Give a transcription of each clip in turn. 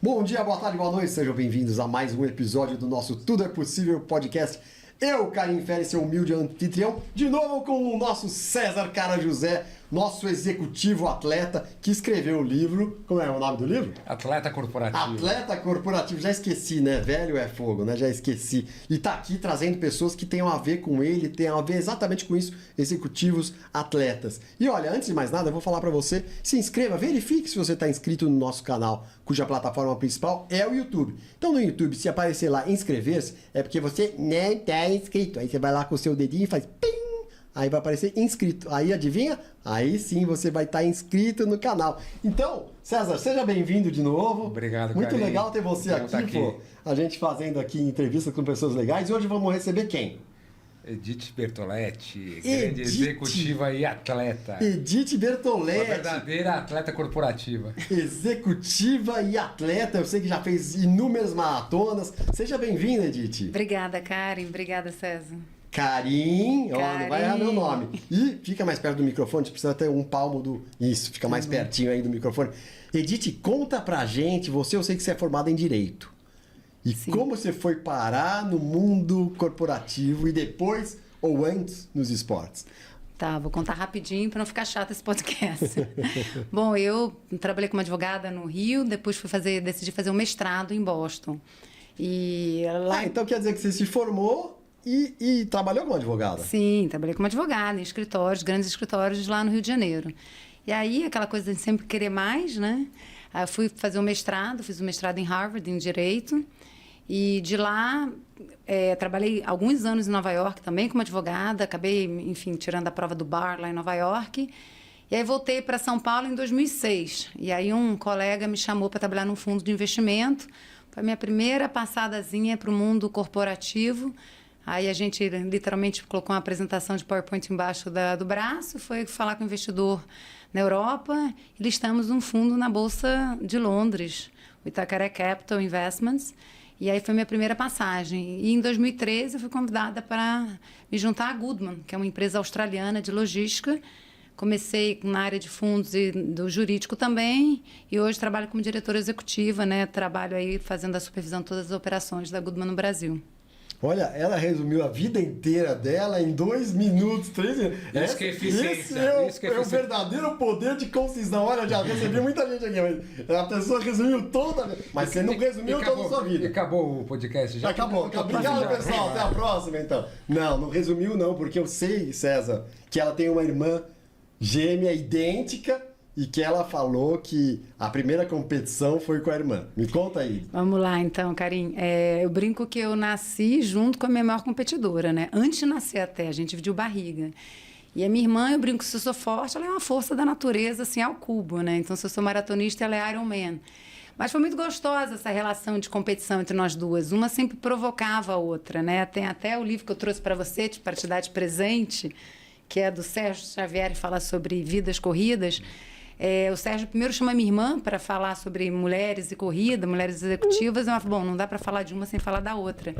Bom dia, boa tarde, boa noite, sejam bem-vindos a mais um episódio do nosso Tudo é Possível podcast. Eu, Karim Férez, seu humilde anfitrião, de novo com o nosso César Cara José, nosso executivo atleta, que escreveu o livro. Como é o nome do livro? Atleta Corporativo. Atleta Corporativo, já esqueci, né? Velho é fogo, né? Já esqueci. E tá aqui trazendo pessoas que tenham a ver com ele, tenham a ver exatamente com isso, executivos, atletas. E olha, antes de mais nada, eu vou falar pra você, se inscreva, verifique se você tá inscrito no nosso canal, cuja plataforma principal é o YouTube. Então no YouTube, se aparecer lá inscrever-se, é porque você não tá inscrito. Aí você vai lá com o seu dedinho e faz pim! Aí vai aparecer inscrito. Aí adivinha? Aí sim você vai estar inscrito no canal. Então, César, seja bem-vindo de novo. Obrigado, Muito Karim. legal ter você aqui, pô. A gente fazendo aqui entrevista com pessoas legais. E hoje vamos receber quem? Edith Bertoletti, grande executiva e atleta. Edith Bertoletti. Uma verdadeira atleta corporativa. Executiva e atleta. Eu sei que já fez inúmeras maratonas. Seja bem-vinda, Edith. Obrigada, Karen. Obrigada, César. Karim, ó, não vai errar meu nome. E fica mais perto do microfone, você precisa ter um palmo do... Isso, fica mais pertinho aí do microfone. Edith, conta pra gente, eu sei que você é formada em Direito. E Sim. Como você foi parar no mundo corporativo e depois, ou antes, nos esportes? Tá, vou contar rapidinho para não ficar chato esse podcast. Bom, eu trabalhei como advogada no Rio, depois decidi fazer um mestrado em Boston. E lá... então quer dizer que você se formou... E trabalhou como advogada? Sim, trabalhei como advogada em escritórios, grandes escritórios lá no Rio de Janeiro. E aí, aquela coisa de sempre querer mais, né? Aí eu fui fazer um mestrado, fiz um mestrado em Harvard, em Direito. E de lá, trabalhei alguns anos em Nova York também como advogada. Acabei, enfim, tirando a prova do bar lá em Nova York. E aí voltei para São Paulo em 2006. E aí um colega me chamou para trabalhar num fundo de investimento. Foi a minha primeira passadazinha para o mundo corporativo. Aí a gente literalmente colocou uma apresentação de PowerPoint embaixo do braço, foi falar com o investidor na Europa e listamos um fundo na Bolsa de Londres, o Itacaré Capital Investments. E aí foi minha primeira passagem. E em 2013 eu fui convidada para me juntar à Goodman, que é uma empresa australiana de logística. Comecei na área de fundos e do jurídico também e hoje trabalho como diretora executiva, né? Trabalho aí fazendo a supervisão de todas as operações da Goodman no Brasil. Olha, ela resumiu a vida inteira dela em 2 minutos, 3 minutos. Isso que é eficiência. Esse é o verdadeiro poder de concisão. Olha, já recebi muita gente aqui, mas a pessoa resumiu toda. Mas você não resumiu toda a sua vida. E acabou o podcast já? Acabou. Obrigado, pessoal. Até a próxima, então. Não resumiu, não, porque eu sei, César, que ela tem uma irmã gêmea idêntica. E que ela falou que a primeira competição foi com a irmã. Me conta aí. Vamos lá, então, Karim. Eu brinco que eu nasci junto com a minha maior competidora, né? Antes de nascer até, a gente dividiu barriga. E a minha irmã, eu brinco que se eu sou forte, ela é uma força da natureza, assim, ao cubo, né? Então, se eu sou maratonista, ela é Iron Man. Mas foi muito gostosa essa relação de competição entre nós duas. Uma sempre provocava a outra, né? Tem até o livro que eu trouxe para você, para te dar de presente, que é do Sérgio Xavier, que fala sobre vidas corridas. O Sérgio primeiro chama minha irmã para falar sobre mulheres e corrida, mulheres executivas. Ela falou, bom, não dá para falar de uma sem falar da outra.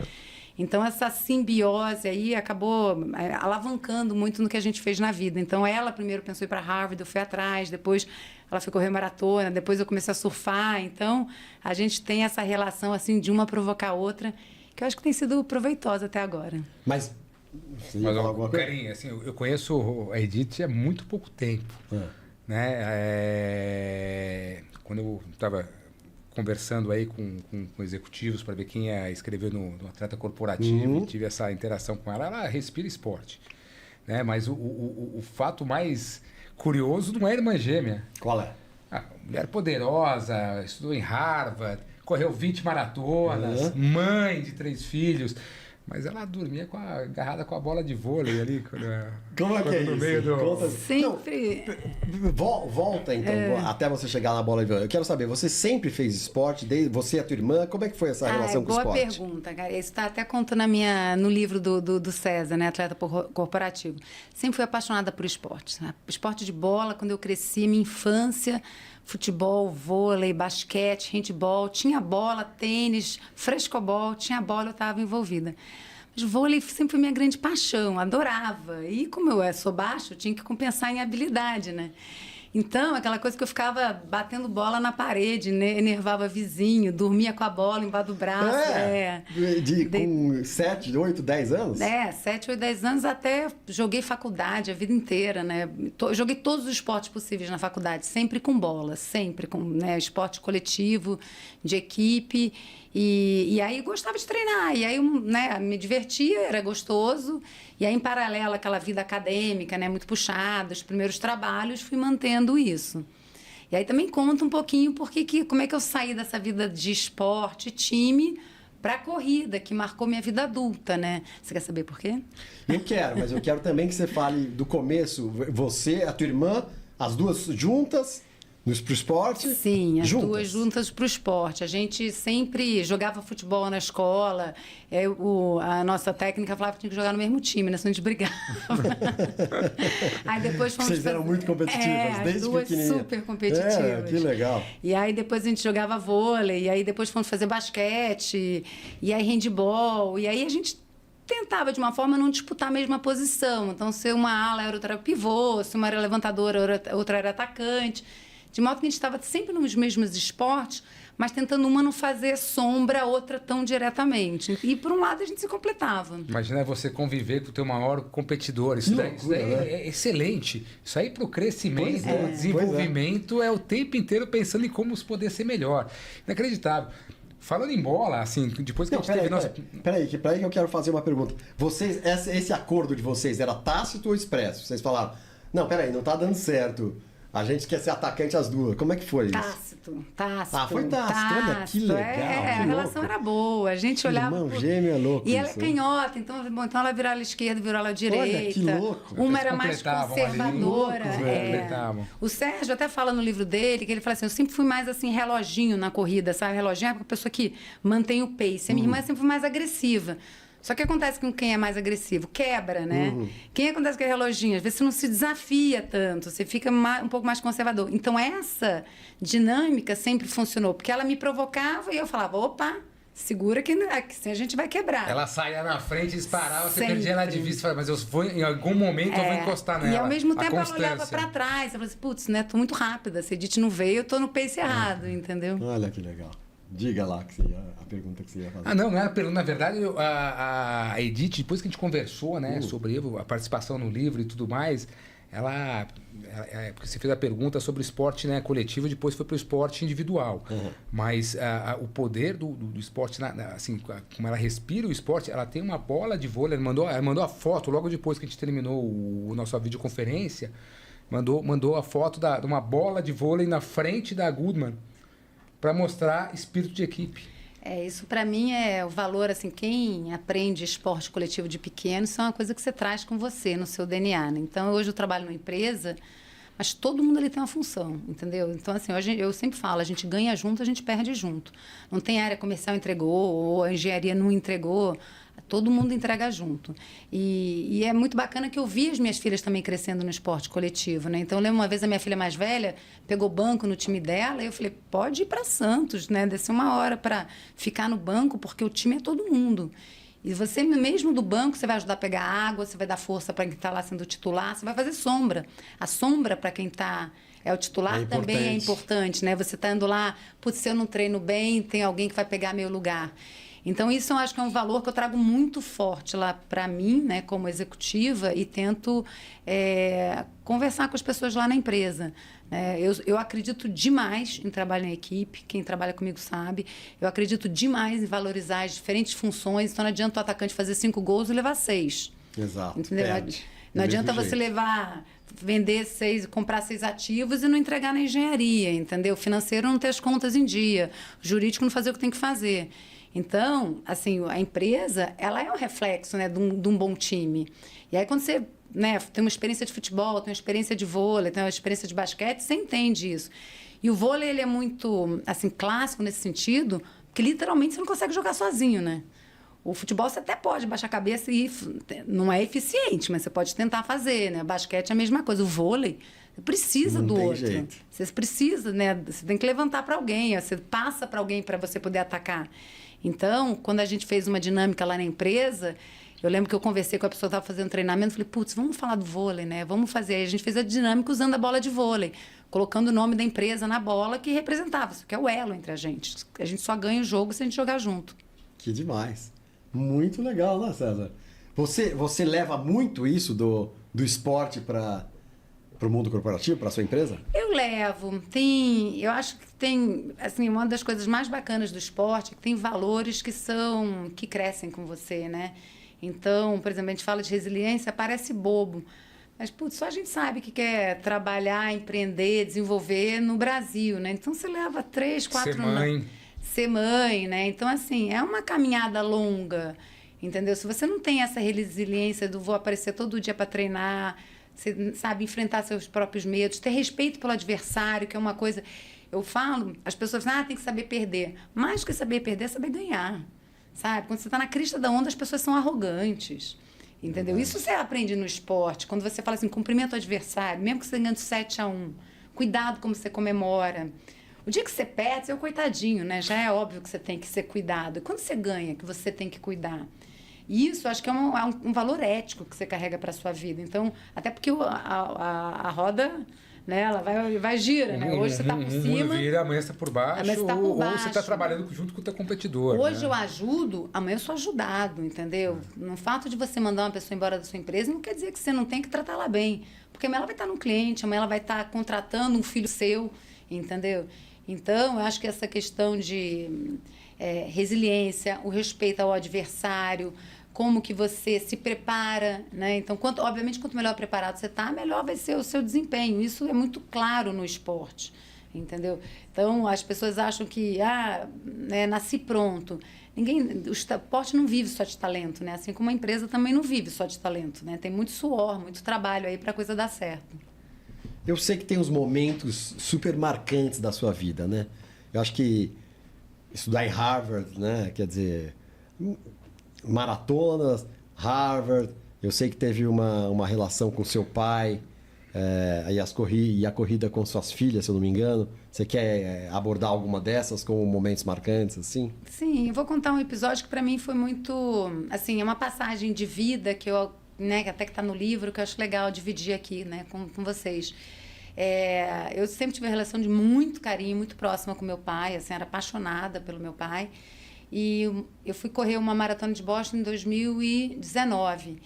Então, essa simbiose aí acabou alavancando muito no que a gente fez na vida. Então, ela primeiro pensou em ir para Harvard, eu fui atrás, depois ela foi correr maratona, depois eu comecei a surfar. Então, a gente tem essa relação assim de uma provocar a outra, que eu acho que tem sido proveitosa até agora. Mas Karim, assim, eu conheço a Edith há muito pouco tempo. Né? Quando eu estava conversando aí com executivos para ver quem ia escrever no Atleta Corporativo, e tive essa interação com ela, ela respira esporte. Né? Mas o fato mais curioso não é a irmã gêmea. Qual é? Mulher poderosa, estudou em Harvard, correu 20 maratonas, mãe de 3 filhos. Mas ela dormia agarrada com a bola de vôlei ali. Como é que é no isso? Meio do... Sempre. Não, volta então, até você chegar na bola de vôlei. Eu quero saber, você sempre fez esporte, desde você e a tua irmã? Como é que foi essa relação com o esporte? Boa pergunta, cara. Isso está até contando no livro do César, né? Atleta Corporativo. Sempre fui apaixonada por esporte. Né? Esporte de bola, quando eu cresci, minha infância... Futebol, vôlei, basquete, handball, tinha bola, tênis, frescobol, tinha bola, eu estava envolvida. Mas vôlei sempre foi minha grande paixão, adorava. E como eu sou baixo, eu tinha que compensar em habilidade, né? Então, aquela coisa que eu ficava batendo bola na parede, né? Enervava vizinho, dormia com a bola embaixo do braço. Com 7, 8, 10 anos? 7, 8, 10 anos até joguei faculdade a vida inteira, né? Joguei todos os esportes possíveis na faculdade, sempre com bola, sempre com, né, esporte coletivo, de equipe. E aí gostava de treinar, e aí, né, me divertia, era gostoso. E aí, em paralelo àquela vida acadêmica, né, muito puxada, os primeiros trabalhos, fui mantendo isso. E aí também conta um pouquinho como é que eu saí dessa vida de esporte, time, para a corrida, que marcou minha vida adulta, né? Você quer saber por quê? Eu quero, mas eu quero também que você fale do começo, você, a tua irmã, as duas juntas... Pro esporte? Sim, as duas juntas para o esporte. A gente sempre jogava futebol na escola. A nossa técnica falava que tinha que jogar no mesmo time, né? Senão a gente brigava. Aí depois fomos Vocês eram muito competitivas, desde as duas super competitivas. Que legal. E aí depois a gente jogava vôlei, e aí depois fomos fazer basquete, e aí handball, e aí a gente tentava, de uma forma, não disputar a mesma posição. Então, se uma ala era outra pivô, se uma era levantadora, outra era atacante. De modo que a gente estava sempre nos mesmos esportes, mas tentando uma não fazer sombra a outra tão diretamente. E, por um lado, a gente se completava. Imagina você conviver com o teu maior competidor. Isso daí é excelente. Isso aí para o crescimento, desenvolvimento, é o tempo inteiro pensando em como poder ser melhor. Inacreditável. Falando em bola, assim, depois que a gente teve... Peraí que eu quero fazer uma pergunta. Vocês, esse acordo de vocês era tácito ou expresso? Vocês falaram, não, peraí, não tá dando certo. A gente quer ser atacante as duas. Como é que foi isso? Tácito. Ah, foi tácito. Olha que legal. A relação era boa. A gente olhava... Irmão gêmeo é louco. E ela é canhota, então ela virava à esquerda, virava à direita. Olha, que louco. Uma era mais conservadora. O Sérgio até fala no livro dele, que ele fala assim, eu sempre fui mais assim, reloginho na corrida, sabe? Reloginho é a pessoa que mantém o pace. A minha irmã sempre foi mais agressiva. Só que acontece com quem é mais agressivo, quebra, né? Quem acontece com é reloginho? Às vezes você não se desafia tanto, você fica um pouco mais conservador. Então, essa dinâmica sempre funcionou, porque ela me provocava e eu falava, opa, segura que assim a gente vai quebrar. Ela saía na frente, disparava, você perdia ela de vista, mas em algum momento eu vou encostar nela. E ao mesmo tempo ela olhava pra trás, eu falava assim, putz, né, tô muito rápida, se a Edith não veio, eu tô no pace errado, entendeu? Olha que legal. Diga lá a pergunta que você ia fazer. Não era pergunta. Na verdade, a Edith, depois que a gente conversou, né, sobre a participação no livro e tudo mais, porque você fez a pergunta sobre o esporte, né, coletivo, depois foi para o esporte individual. Mas o poder do esporte, assim, como ela respira o esporte, ela tem uma bola de vôlei, ela mandou a foto, logo depois que a gente terminou a nossa videoconferência, mandou a foto de uma bola de vôlei na frente da Goodman, para mostrar espírito de equipe. Isso para mim é o valor, assim, quem aprende esporte coletivo de pequeno, isso é uma coisa que você traz com você, no seu DNA, né? Então, hoje eu trabalho numa empresa, mas todo mundo ali tem uma função, entendeu? Então, assim, hoje eu sempre falo, a gente ganha junto, a gente perde junto. Não tem área comercial entregou, ou a engenharia não entregou, todo mundo entrega junto. E é muito bacana que eu vi as minhas filhas também crescendo no esporte coletivo, né? Então, eu lembro uma vez a minha filha mais velha pegou banco no time dela e eu falei, pode ir para Santos, né? Descer uma hora para ficar no banco, porque o time é todo mundo. E você mesmo do banco, você vai ajudar a pegar água, você vai dar força para quem está lá sendo titular, você vai fazer sombra. A sombra para quem é o titular também é importante, né? Você está indo lá, putz, se eu não treino bem, tem alguém que vai pegar meu lugar. Então, isso eu acho que é um valor que eu trago muito forte lá para mim, né, como executiva, e tento conversar com as pessoas lá na empresa. Eu acredito demais em trabalho em equipe, quem trabalha comigo sabe. Eu acredito demais em valorizar as diferentes funções, então não adianta o atacante fazer 5 gols e levar 6. Exato. Entendeu? Não adianta você vender 6, comprar 6 ativos e não entregar na engenharia, entendeu? O financeiro não ter as contas em dia, o jurídico não fazer o que tem que fazer. Então, assim, a empresa, ela é um reflexo, né, de um bom time. E aí, quando você, né, tem uma experiência de futebol, tem uma experiência de vôlei, tem uma experiência de basquete, você entende isso. E o vôlei, ele é muito, assim, clássico nesse sentido, porque literalmente você não consegue jogar sozinho, né? O futebol você até pode baixar a cabeça e não é eficiente, mas você pode tentar fazer, né? Basquete é a mesma coisa. O vôlei, você precisa do outro. Jeito. Você precisa, né? Você tem que levantar para alguém, você passa para alguém para você poder atacar. Então, quando a gente fez uma dinâmica lá na empresa, eu lembro que eu conversei com a pessoa que estava fazendo treinamento, falei, putz, vamos falar do vôlei, né? Vamos fazer. Aí a gente fez a dinâmica usando a bola de vôlei. colocando o nome da empresa na bola que representava. Isso que é o elo entre a gente. A gente só ganha o jogo se a gente jogar junto. Que demais. Muito legal, né, César? Você leva muito isso do esporte para o mundo corporativo, para sua empresa? Eu levo. Eu acho que tem, assim, uma das coisas mais bacanas do esporte é que tem valores que crescem com você, né? Então, por exemplo, a gente fala de resiliência, parece bobo. Mas, putz, só a gente sabe que quer trabalhar, empreender, desenvolver no Brasil, né? Então, você leva 3, 4 Ser mãe. anos. Ser mãe, né? Então, assim, é uma caminhada longa, entendeu? Se você não tem essa resiliência do vou aparecer todo dia para treinar, você sabe enfrentar seus próprios medos, ter respeito pelo adversário, que é uma coisa... Eu falo, as pessoas falam, tem que saber perder. Mais do que saber perder, é saber ganhar, sabe? Quando você está na crista da onda, as pessoas são arrogantes, entendeu? Isso você aprende no esporte. Quando você fala assim, cumprimenta o adversário, mesmo que você ganhe de 7-1, cuidado como você comemora. O dia que você perde, você é o coitadinho, né? Já é óbvio que você tem que ser cuidado. E quando você ganha, que você tem que cuidar. E isso, acho que é um valor ético que você carrega para a sua vida. Então, até porque a roda, né, ela vai gira, né? Hoje você está por cima. Vira, amanhã você está por baixo. Amanhã você tá por ou baixo. você está trabalhando junto com o teu competidor. Hoje né? eu ajudo, amanhã eu sou ajudado, entendeu? No fato de você mandar uma pessoa embora da sua empresa, não quer dizer que você não tem que tratá-la bem. Porque amanhã ela vai estar no cliente, amanhã ela vai estar contratando um filho seu, entendeu? Então, eu acho que essa questão de resiliência, o respeito ao adversário, como que você se prepara, né? Então, obviamente, quanto melhor preparado você está, melhor vai ser o seu desempenho. Isso é muito claro no esporte, entendeu? Então, as pessoas acham que, nasci pronto. O esporte não vive só de talento, né? Assim como a empresa também não vive só de talento, né? Tem muito suor, muito trabalho aí para a coisa dar certo. Eu sei que tem uns momentos super marcantes da sua vida, né? Eu acho que estudar em Harvard, né? Quer dizer, maratonas, Harvard. Eu sei que teve uma relação com seu pai, e a corrida com suas filhas, se eu não me engano. Você quer abordar alguma dessas como momentos marcantes, assim? Sim, eu vou contar um episódio que para mim foi muito... Assim, é uma passagem de vida que eu... Né, que até que está no livro, que eu acho legal dividir aqui, né, com vocês. Eu sempre tive uma relação de muito carinho, muito próxima com meu pai, assim, era apaixonada pelo meu pai. E eu fui correr uma maratona de Boston em 2019.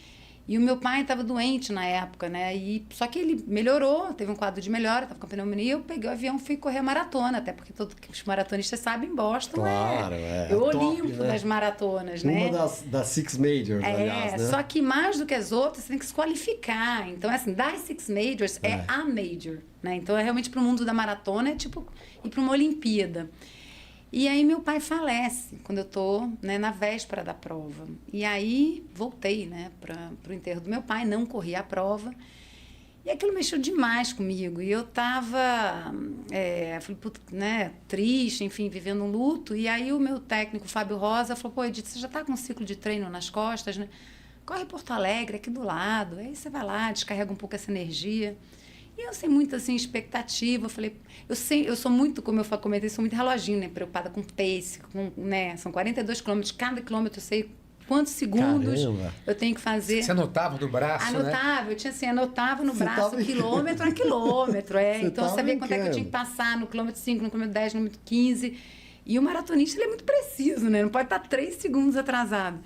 E o meu pai estava doente na época, né? Só que ele melhorou, teve um quadro de melhora, estava com pneumonia, eu peguei o avião e fui correr a maratona, até porque todos os maratonistas sabem, Boston claro, é o Olímpico, né, das maratonas, né? Uma das Six Majors, aliás, né? Só que mais do que as outras, você tem que se qualificar. Então, assim, das Six Majors é a Major, né? Então, é realmente para o mundo da maratona, é tipo ir para uma Olimpíada. E aí meu pai falece quando eu tô, né, na véspera da prova. E aí voltei, né, para o enterro do meu pai, não corri a prova. E aquilo mexeu demais comigo. E eu tava, né, triste, enfim, vivendo um luto. E aí o meu técnico, Fábio Rosa, falou, pô, Edith, você já tá com um ciclo de treino nas costas, né? Corre Porto Alegre, aqui do lado. Aí você vai lá, descarrega um pouco essa energia. E eu sem muita assim, expectativa, eu falei, eu sou muito, como eu comentei, sou muito reloginho, né? Preocupada com pace, né? São 42 quilômetros, cada quilômetro eu sei quantos segundos eu tenho que fazer. Você anotava no braço, anotava, né? Eu tinha assim, anotava no braço, quilômetro a quilômetro, Então eu sabia quanto é que eu tinha que passar no quilômetro 5, no quilômetro 10, no quilômetro 15. E o maratonista, ele é muito preciso, né? Não pode estar 3 segundos atrasado.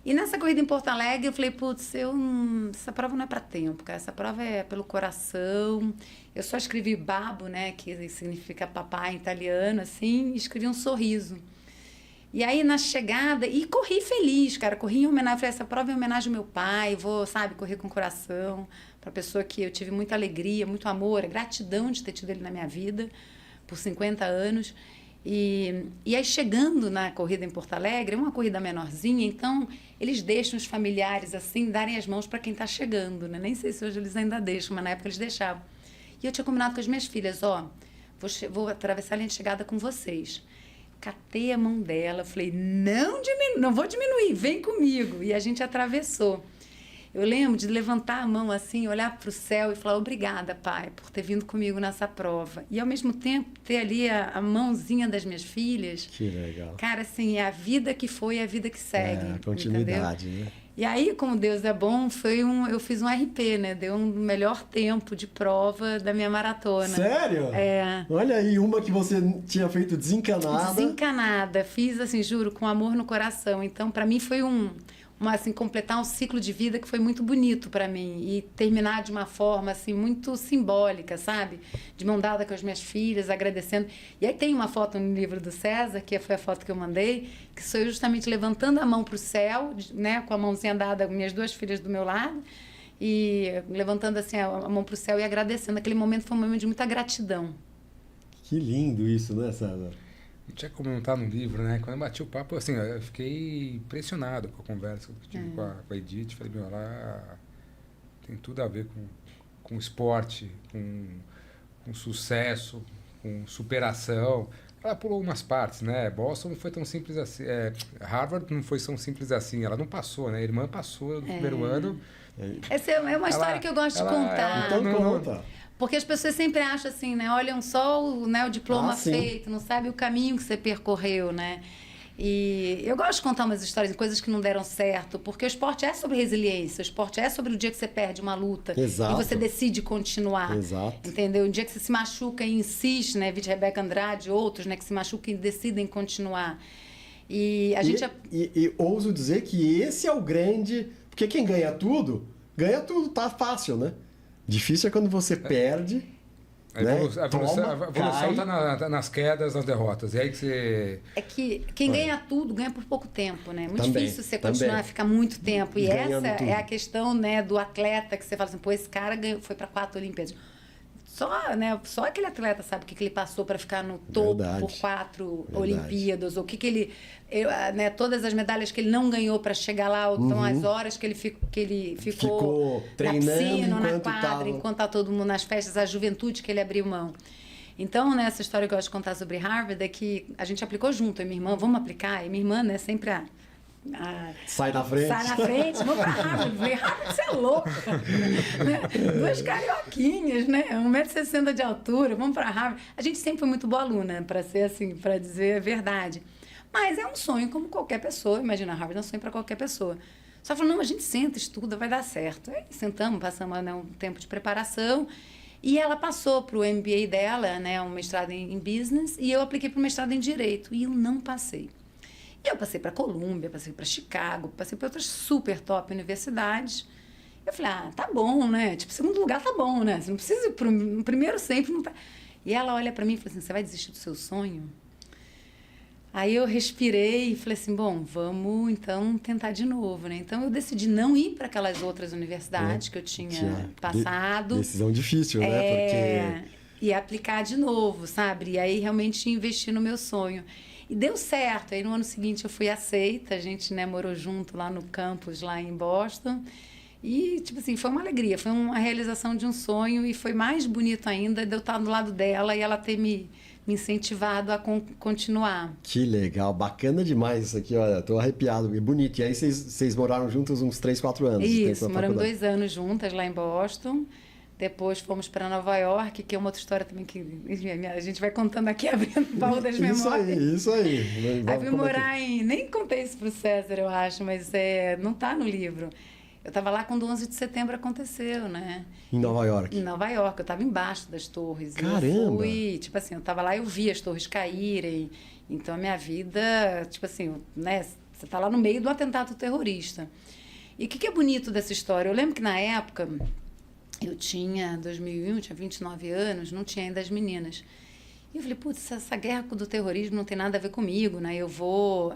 E nessa corrida em Porto Alegre, eu falei, putz, essa prova não é para tempo, cara. Essa prova é pelo coração. Eu só escrevi babo, né, que significa papai em italiano, assim, e escrevi um sorriso. E aí, na chegada, e corri feliz, cara. Corri em homenagem, falei, essa prova é em homenagem ao meu pai, vou, sabe, correr com o coração. Para pessoa que eu tive muita alegria, muito amor, gratidão de ter tido ele na minha vida por 50 anos. E aí, chegando na corrida em Porto Alegre, é uma corrida menorzinha, então eles deixam os familiares, assim, darem as mãos para quem está chegando, né? Nem sei se hoje eles ainda deixam, mas na época eles deixavam. E eu tinha combinado com as minhas filhas, vou atravessar a linha de chegada com vocês. Catei a mão dela, falei, não vou diminuir, vem comigo. E a gente atravessou. Eu lembro de levantar a mão assim, olhar para o céu e falar, obrigada, pai, por ter vindo comigo nessa prova. E, ao mesmo tempo, ter ali a mãozinha das minhas filhas. Que legal. Cara, assim, é a vida que foi e a vida que segue. A continuidade, entendeu? né? E aí, como Deus é bom, eu fiz um RP, né? Deu um melhor tempo de prova da minha maratona. Sério? É. Olha aí, uma que você tinha feito desencanada. Desencanada. Fiz, assim, juro, com amor no coração. Então, para mim, foi assim, completar um ciclo de vida que foi muito bonito para mim. E terminar de uma forma, assim, muito simbólica, sabe? De mão dada com as minhas filhas, agradecendo. E aí tem uma foto no livro do César, que foi a foto que eu mandei, que sou eu justamente levantando a mão para o céu, né? Com a mãozinha dada, minhas 2 filhas do meu lado, e levantando, assim, a mão para o céu e agradecendo. Aquele momento foi um momento de muita gratidão. Que lindo isso, né, César? Não tinha como não estar no livro, né? Quando eu bati o papo, assim, eu fiquei impressionado com a conversa que eu tive com a Edith. Falei, meu, ela tem tudo a ver com esporte, com sucesso, com superação. Ela pulou umas partes, né? Boston não foi tão simples assim. Harvard não foi tão simples assim. Ela não passou, né? A irmã passou no primeiro ano. Essa é uma história que eu gosto de contar. Então conta. Porque as pessoas sempre acham assim, né? Olham só o diploma feito, não sabe o caminho que você percorreu, né? E eu gosto de contar umas histórias de coisas que não deram certo, porque o esporte é sobre resiliência, o esporte é sobre o dia que você perde uma luta. Exato. E você decide continuar. Exato. Entendeu? O dia que você se machuca e insiste, né? Vide Rebeca Andrade e outros, né? Que se machucam e decidem continuar. E a gente... E ouso dizer que esse é o grande... Porque quem ganha tudo, tá fácil, né? Difícil é quando você perde. A evolução está nas quedas, nas derrotas. E aí que você... É que quem ganha tudo, ganha por pouco tempo, né? Muito Também, difícil você continuar a ficar muito tempo. E ganhando essa tudo. é a questão, né, do atleta que você fala assim, pô, esse cara foi para 4 Olimpíadas. Só aquele atleta sabe o que ele passou para ficar no topo por 4 Olimpíadas, ou o que ele... né, todas as medalhas que ele não ganhou para chegar lá, ou então as horas que ele ficou treinando na piscina, na enquanto quadra, enquanto tá todo mundo nas festas, a juventude que ele abriu mão. Então, né, essa história que eu gosto de contar sobre Harvard é que a gente aplicou junto, eu e minha irmã, vamos aplicar? E minha irmã, né, sempre sai na frente. Sai na frente, vamos pra Harvard. Falei, Harvard, você é louca. Né? 2 carioquinhas, né? 1,60 m de altura, vamos pra Harvard. A gente sempre foi muito boa aluna, para ser assim, para dizer a verdade. Mas é um sonho como qualquer pessoa. Imagina, Harvard é um sonho para qualquer pessoa. Só falou, não, a gente senta, estuda, vai dar certo. Aí sentamos, passamos, né, um tempo de preparação. E ela passou para o MBA dela, né, um mestrado em Business, e eu apliquei para o mestrado em Direito. E eu não passei. E eu passei para Colômbia, passei para Chicago, passei para outras super top universidades. Eu falei, tá bom, né? Tipo, segundo lugar tá bom, né? Você não precisa ir no primeiro sempre. Não tá. E ela olha para mim e fala assim, você vai desistir do seu sonho? Aí eu respirei e falei assim, bom, vamos então tentar de novo, né? Então eu decidi não ir para aquelas outras universidades que eu tinha passado. Decisão difícil, né? Porque... E aplicar de novo, sabe? E aí realmente investir no meu sonho. E deu certo. Aí no ano seguinte eu fui aceita, a gente, né, morou junto lá no campus, lá em Boston. E, tipo assim, foi uma alegria, foi uma realização de um sonho e foi mais bonito ainda de eu estar do lado dela e ela ter me incentivado a continuar. Que legal, bacana demais isso aqui, olha, tô arrepiado, é bonito. E aí vocês moraram juntos uns 3, 4 anos? Isso, moramos 2 anos juntas lá em Boston. Depois fomos para Nova York, que é uma outra história também que a gente vai contando aqui, abrindo o baú das memórias. Isso aí. Aí fui morar nem contei isso pro César, eu acho, mas não tá no livro. Eu estava lá quando o 11 de setembro aconteceu, né? Em Nova York? Em Nova York, eu estava embaixo das torres. Caramba! Eu fui, tipo assim, eu estava lá e eu vi as torres caírem. Então, a minha vida, tipo assim, né? Você está lá no meio do atentado terrorista. E o que é bonito dessa história? Eu lembro que na época... Eu tinha, 2001, tinha 29 anos, não tinha ainda as meninas. E eu falei, putz, essa guerra do terrorismo não tem nada a ver comigo, né? Eu vou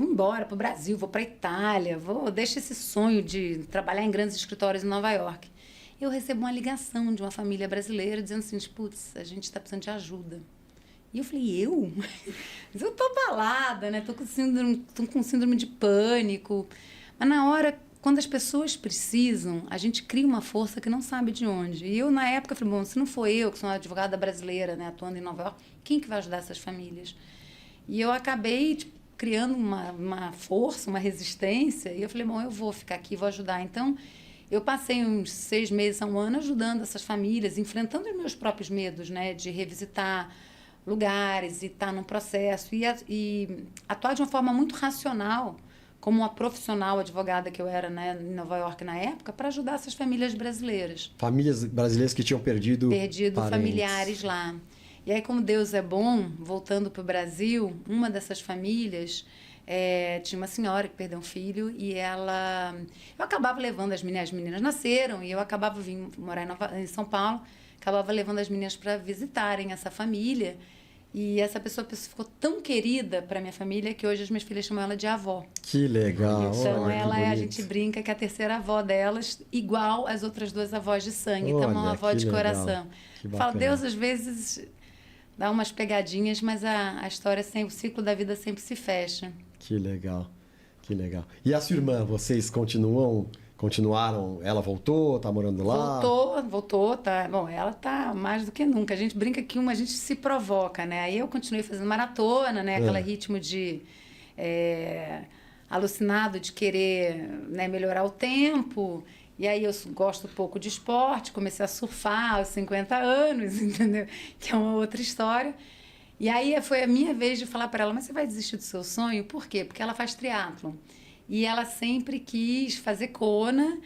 embora para o Brasil, vou para a Itália, deixo esse sonho de trabalhar em grandes escritórios em Nova York. Eu recebo uma ligação de uma família brasileira dizendo assim, putz, a gente está precisando de ajuda. E eu falei, eu? Mas eu tô abalada, né? Tô com síndrome de pânico. Mas na hora... Quando as pessoas precisam, a gente cria uma força que não sabe de onde. E eu, na época, falei, bom, se não for eu, que sou uma advogada brasileira, né, atuando em Nova York, quem que vai ajudar essas famílias? E eu acabei criando uma força, uma resistência, e eu falei, bom, eu vou ficar aqui, vou ajudar. Então, eu passei uns 6 meses a 1 ano ajudando essas famílias, enfrentando os meus próprios medos, né, de revisitar lugares e estar num processo, e atuar de uma forma muito racional, como uma profissional advogada que eu era, né, em Nova York na época, para ajudar essas famílias brasileiras. Famílias brasileiras que tinham perdido familiares lá. E aí, como Deus é bom, voltando para o Brasil, uma dessas famílias tinha uma senhora que perdeu um filho e ela... Eu acabava levando as meninas nasceram e eu acabava vindo morar em São Paulo, acabava levando as meninas para visitarem essa família. E essa pessoa ficou tão querida para minha família que hoje as minhas filhas chamam ela de avó. Que legal. Então, olha, ela que a bonito. gente brinca que é a terceira avó delas, igual às outras duas avós de sangue. Então, é uma Olha, avó que de legal. coração. Que Falo, bacana. Deus às vezes dá umas pegadinhas, mas a história, o ciclo da vida sempre se fecha. Que legal. Que legal. E a sua irmã, vocês continuaram? Ela voltou? Tá morando lá? Voltou, tá. Bom, ela tá mais do que nunca. A gente brinca que a gente se provoca, né? Aí eu continuei fazendo maratona, né? Aquele ritmo de alucinado de querer, né, melhorar o tempo. E aí eu gosto um pouco de esporte, comecei a surfar aos 50 anos, entendeu? Que é uma outra história. E aí foi a minha vez de falar para ela, mas você vai desistir do seu sonho? Por quê? Porque ela faz triatlon. E ela sempre quis fazer Kona.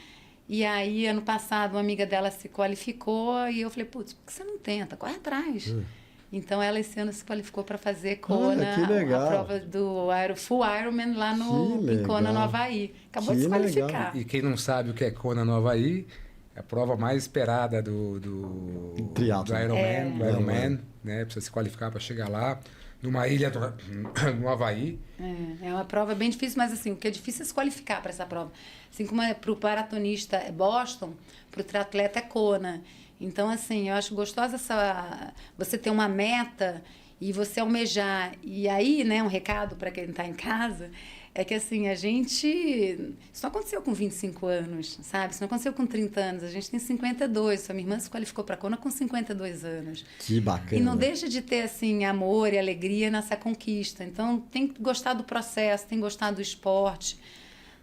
E aí, ano passado, uma amiga dela se qualificou. E eu falei, putz, por que você não tenta? Corre atrás. Então, ela esse ano se qualificou para fazer Kona, que legal. a prova do Full Ironman lá em Kona, no Havaí. Acabou de se qualificar. E quem não sabe o que é Kona no Havaí, é a prova mais esperada do Ironman, né? Precisa se qualificar para chegar lá, numa ilha no Havaí. É uma prova bem difícil, mas assim, o que é difícil é se qualificar para essa prova. Assim como para o maratonista é Boston, para o triatleta é Kona. Então, assim, eu acho gostosa você ter uma meta e você almejar. E aí, né, um recado para quem está em casa, é que assim, a gente... Isso não aconteceu com 25 anos, sabe? Isso não aconteceu com 30 anos. A gente tem 52. Sua minha irmã se qualificou para Kona com 52 anos. Que bacana. E não deixa de ter, assim, amor e alegria nessa conquista. Então, tem que gostar do processo, tem que gostar do esporte.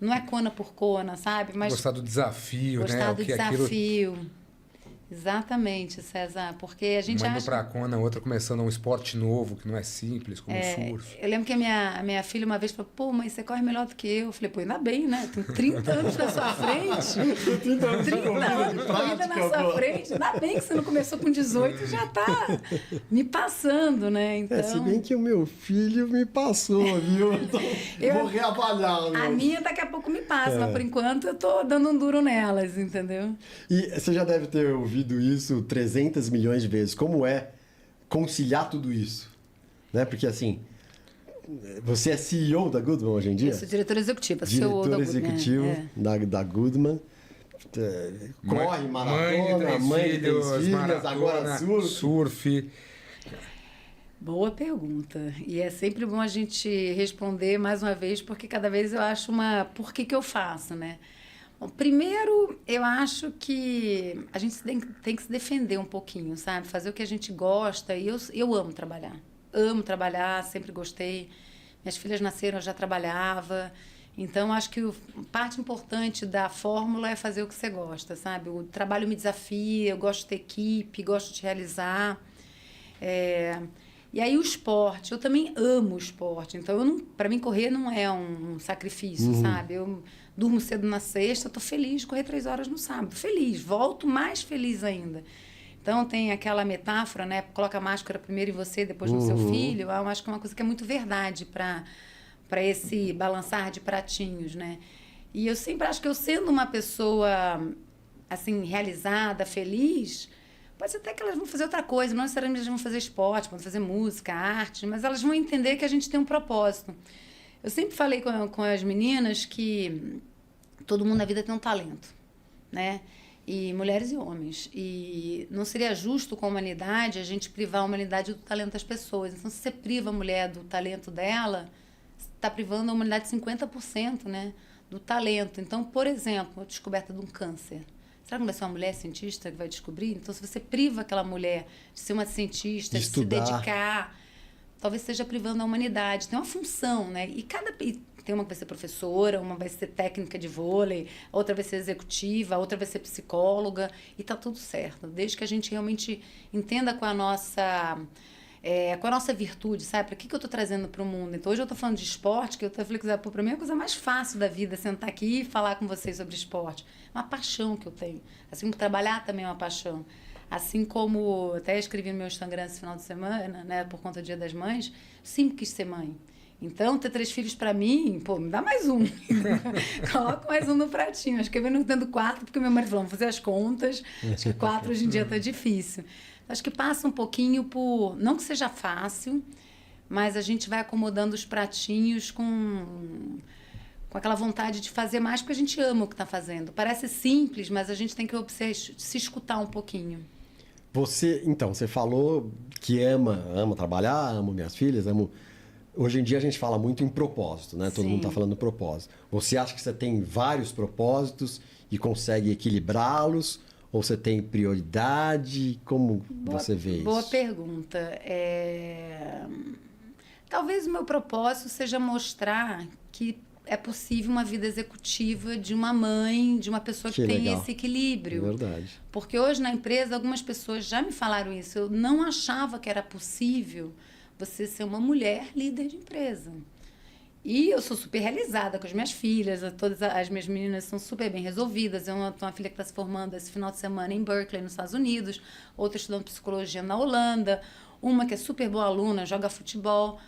Não é Kona por Kona, sabe? Mas gostar do desafio, gostar né? do desafio. Exatamente, César, porque a gente uma indo acha... para a Kona, outra começando um esporte novo, que não é simples, como o surf. Eu lembro que a minha filha uma vez falou, pô, mãe, você corre melhor do que eu. Eu falei, pô, ainda bem, né? Tem 30 anos na sua frente. 30 anos de corrida na sua frente. Ainda bem que você não começou com 18 e já tá me passando, né? Então... se bem que o meu filho me passou, viu? Então, vou reavaliar. A minha daqui a pouco me passa, mas por enquanto eu tô dando um duro nelas, entendeu? E você já deve ter ouvido isso 300 milhões de vezes. Como é conciliar tudo isso? Né? Porque, assim, você é CEO da Goodman hoje em dia? Eu sou diretora executiva, Diretor executivo da Goodman. Corre maratona, mãe de 3 filhas, agora surf. Boa pergunta. E é sempre bom a gente responder mais uma vez, porque cada vez eu acho por que eu faço, né? Bom, primeiro, eu acho que a gente tem que se defender um pouquinho, sabe? Fazer o que a gente gosta. E eu amo trabalhar. Amo trabalhar, sempre gostei. Minhas filhas nasceram, eu já trabalhava. Então, acho que parte importante da fórmula é fazer o que você gosta, sabe? O trabalho me desafia, eu gosto de ter equipe, gosto de realizar. E aí o esporte, eu também amo o esporte. Então, para mim, correr não é um sacrifício, sabe? Eu durmo cedo na sexta, estou feliz de correr 3 horas no sábado. Feliz, volto mais feliz ainda. Então, tem aquela metáfora, né? Coloca a máscara primeiro em você, depois no seu filho. Eu acho que é uma coisa que é muito verdade para esse balançar de pratinhos, né? E eu sempre acho que eu sendo uma pessoa, assim, realizada, feliz... Pode ser até que elas vão fazer outra coisa, não necessariamente elas vão fazer esporte, vão fazer música, arte, mas elas vão entender que a gente tem um propósito. Eu sempre falei com as meninas que todo mundo na vida tem um talento, né? E mulheres e homens. E não seria justo com a humanidade a gente privar a humanidade do talento das pessoas. Então, se você priva a mulher do talento dela, você está privando a humanidade de 50%, né, do talento. Então, por exemplo, a descoberta de um câncer. Será que não vai ser uma mulher cientista que vai descobrir? Então, se você priva aquela mulher de ser uma cientista, de se dedicar, talvez esteja privando a humanidade. Tem uma função, né? E tem uma que vai ser professora, uma vai ser técnica de vôlei, outra vai ser executiva, outra vai ser psicóloga, e está tudo certo. Desde que a gente realmente entenda qual é a nossa com a nossa virtude, sabe? Para que eu estou trazendo para o mundo? Então, hoje eu estou falando de esporte, que eu falei que para mim é a coisa mais fácil da vida, sentar aqui e falar com vocês sobre esporte. É uma paixão que eu tenho. Assim como trabalhar também é uma paixão. Assim como, até escrevi no meu Instagram esse final de semana, né, por conta do Dia das Mães, sempre quis ser mãe. Então, ter 3 filhos para mim, pô, me dá mais um. Coloca mais um no pratinho. Acho que eu venho tendo 4, porque meu marido falou, vamos fazer as contas. Acho que 4 hoje em dia tá difícil. Acho que passa um pouquinho por... Não que seja fácil, mas a gente vai acomodando os pratinhos com aquela vontade de fazer mais, porque a gente ama o que está fazendo. Parece simples, mas a gente tem que se escutar um pouquinho. Você falou que ama trabalhar, amo minhas filhas, amo... Hoje em dia a gente fala muito em propósito, né? Todo mundo está falando propósito. Você acha que você tem vários propósitos e consegue equilibrá-los? Ou você tem prioridade? Como você vê isso? Boa pergunta. Talvez o meu propósito seja mostrar que é possível uma vida executiva de uma mãe, de uma pessoa que tem esse equilíbrio. É verdade. Porque hoje na empresa algumas pessoas já me falaram isso. Eu não achava que era possível você ser uma mulher líder de empresa. E eu sou super realizada com as minhas filhas, todas as minhas meninas são super bem resolvidas. Eu tenho uma filha que está se formando esse final de semana em Berkeley, nos Estados Unidos, outra estudando psicologia na Holanda, uma que é super boa aluna, joga futebol.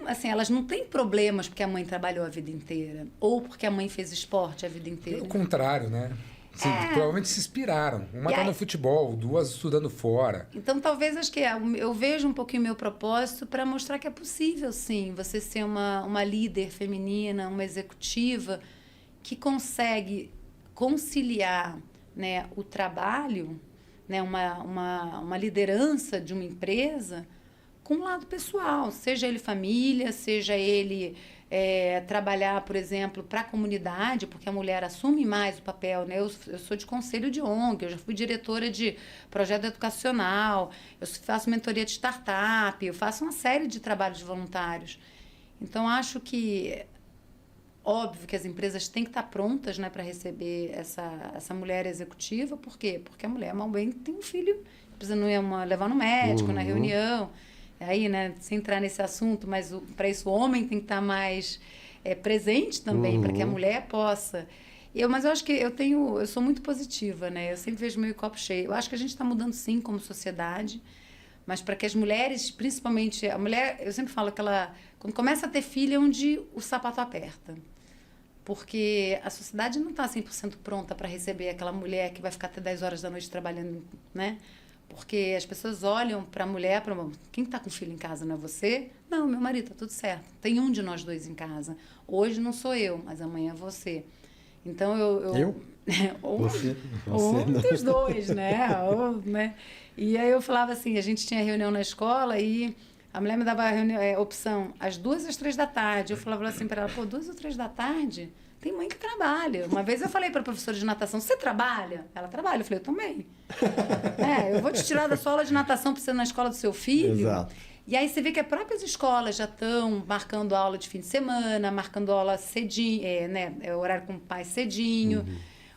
Assim, elas não têm problemas porque a mãe trabalhou a vida inteira ou porque a mãe fez esporte a vida inteira. Pelo contrário, né? Sim, provavelmente se inspiraram. Uma está no futebol, 2 estudando fora. Então, talvez, acho que eu vejo um pouquinho o meu propósito para mostrar que é possível, sim, você ser uma líder feminina, uma executiva que consegue conciliar, né, o trabalho, né, uma liderança de uma empresa com o lado pessoal, seja ele família, seja ele... trabalhar, por exemplo, para a comunidade, porque a mulher assume mais o papel, né? Eu sou de conselho de ONG, eu já fui diretora de projeto educacional, eu faço mentoria de startup, eu faço uma série de trabalhos voluntários. Então, acho que, óbvio que as empresas têm que estar prontas, né, para receber essa mulher executiva. Por quê? Porque a mulher, mal bem, tem um filho, precisa levar no médico, na reunião. Aí, né, sem entrar nesse assunto, mas para isso o homem tem que estar mais presente também, para que a mulher possa. Mas eu acho que eu sou muito positiva, né? Eu sempre vejo meio copo cheio. Eu acho que a gente está mudando sim como sociedade, mas para que as mulheres, principalmente a mulher, eu sempre falo que ela, quando começa a ter filho, é onde o sapato aperta. Porque a sociedade não está 100% pronta para receber aquela mulher que vai ficar até 10 horas da noite trabalhando, né? Porque as pessoas olham para a mulher, quem está com filho em casa, não é você? Não, meu marido, está tudo certo. Tem um de nós 2 em casa. Hoje não sou eu, mas amanhã é você. Então, Eu? Ou você dos 2, né? Né? E aí eu falava assim, a gente tinha reunião na escola e a mulher me dava a opção às 2 às 3 da tarde. Eu falava assim para ela, 2 ou 3 da tarde? Tem mãe que trabalha. Uma vez eu falei para a professora de natação, você trabalha? Ela trabalha. Eu falei, eu também. Eu vou te tirar da sua aula de natação para você ir na escola do seu filho. Exato. E aí você vê que as próprias escolas já estão marcando aula de fim de semana, marcando aula cedinho, horário com o pai cedinho.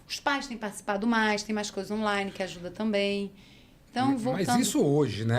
Os pais têm participado mais, tem mais coisa online que ajuda também. Então, voltando... Mas isso hoje, né?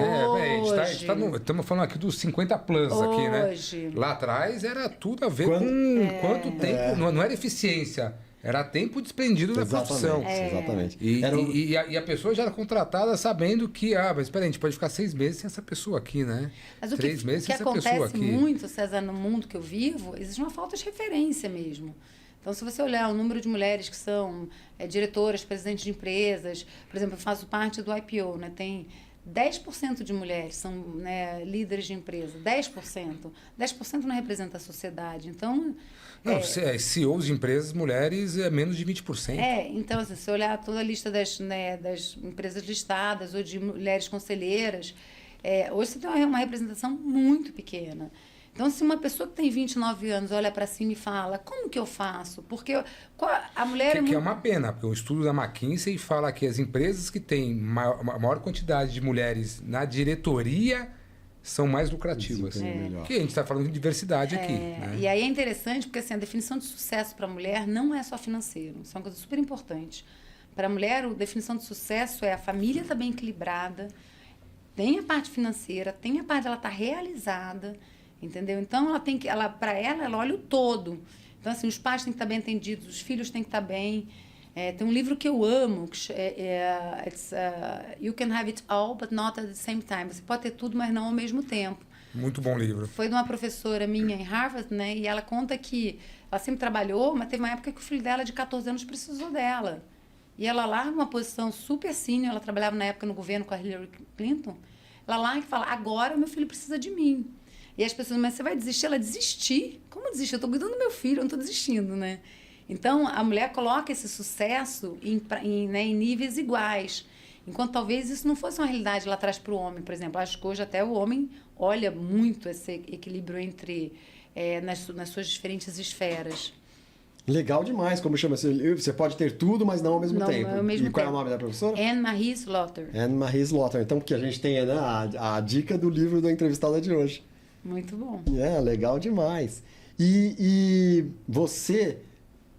Estamos falando aqui dos 50 plus aqui, né? Lá atrás era tudo a ver com quanto tempo. Não era eficiência, era tempo desprendido da profissão. Exatamente. E a pessoa já era contratada sabendo que, mas espera aí, a gente pode ficar 6 meses sem essa pessoa aqui, né? Mas o 3 meses sem essa pessoa aqui. O que acontece muito, César, no mundo que eu vivo, existe uma falta de referência mesmo. Então, se você olhar o número de mulheres que são diretoras, presidentes de empresas, por exemplo, eu faço parte do IPO, né? Tem 10% de mulheres são, né, líderes de empresa, 10%. 10% não representa a sociedade. Então... CEOs de empresas, mulheres, é menos de 20%. Então, assim, se você olhar toda a lista das empresas listadas ou de mulheres conselheiras, hoje você tem uma representação muito pequena. Então, se uma pessoa que tem 29 anos olha para cima e fala, como que eu faço? Porque a mulher... Que é uma pena, porque o estudo da McKinsey fala que as empresas que têm maior quantidade de mulheres na diretoria são mais lucrativas. Porque a gente está falando de diversidade aqui. Né? E aí é interessante, porque assim, a definição de sucesso para a mulher não é só financeiro. Isso é uma coisa super importante. Para a mulher, a definição de sucesso é a família estar bem equilibrada, tem a parte financeira, tem a parte dela estar realizada, entendeu? Então, para ela olha o todo. Então, assim, os pais têm que estar bem atendidos, os filhos têm que estar bem. Tem um livro que eu amo, que You Can Have It All, but Not at the Same Time. Você pode ter tudo, mas não ao mesmo tempo. Muito bom livro. Foi de uma professora minha em Harvard, né? E ela conta que ela sempre trabalhou, mas teve uma época que o filho dela, de 14 anos, precisou dela. E ela lá, numa posição super senior, ela trabalhava na época no governo com a Hillary Clinton, ela lá que fala, agora meu filho precisa de mim. E as pessoas, mas você vai desistir? Ela desistir? Como desistir? Eu estou cuidando do meu filho, eu não estou desistindo, né? Então, a mulher coloca esse sucesso em níveis iguais. Enquanto talvez isso não fosse uma realidade lá atrás para o homem, por exemplo. Acho que hoje até o homem olha muito esse equilíbrio entre nas suas diferentes esferas. Legal demais, como chama esse livro? Você pode ter tudo, mas não ao mesmo tempo. Ao mesmo e qual tempo. é o nome da professora? Anne-Marie Slaughter. Anne-Marie Slaughter. Então, porque a gente tem, né, a dica do livro da entrevistada de hoje. Muito bom. Legal demais. E você,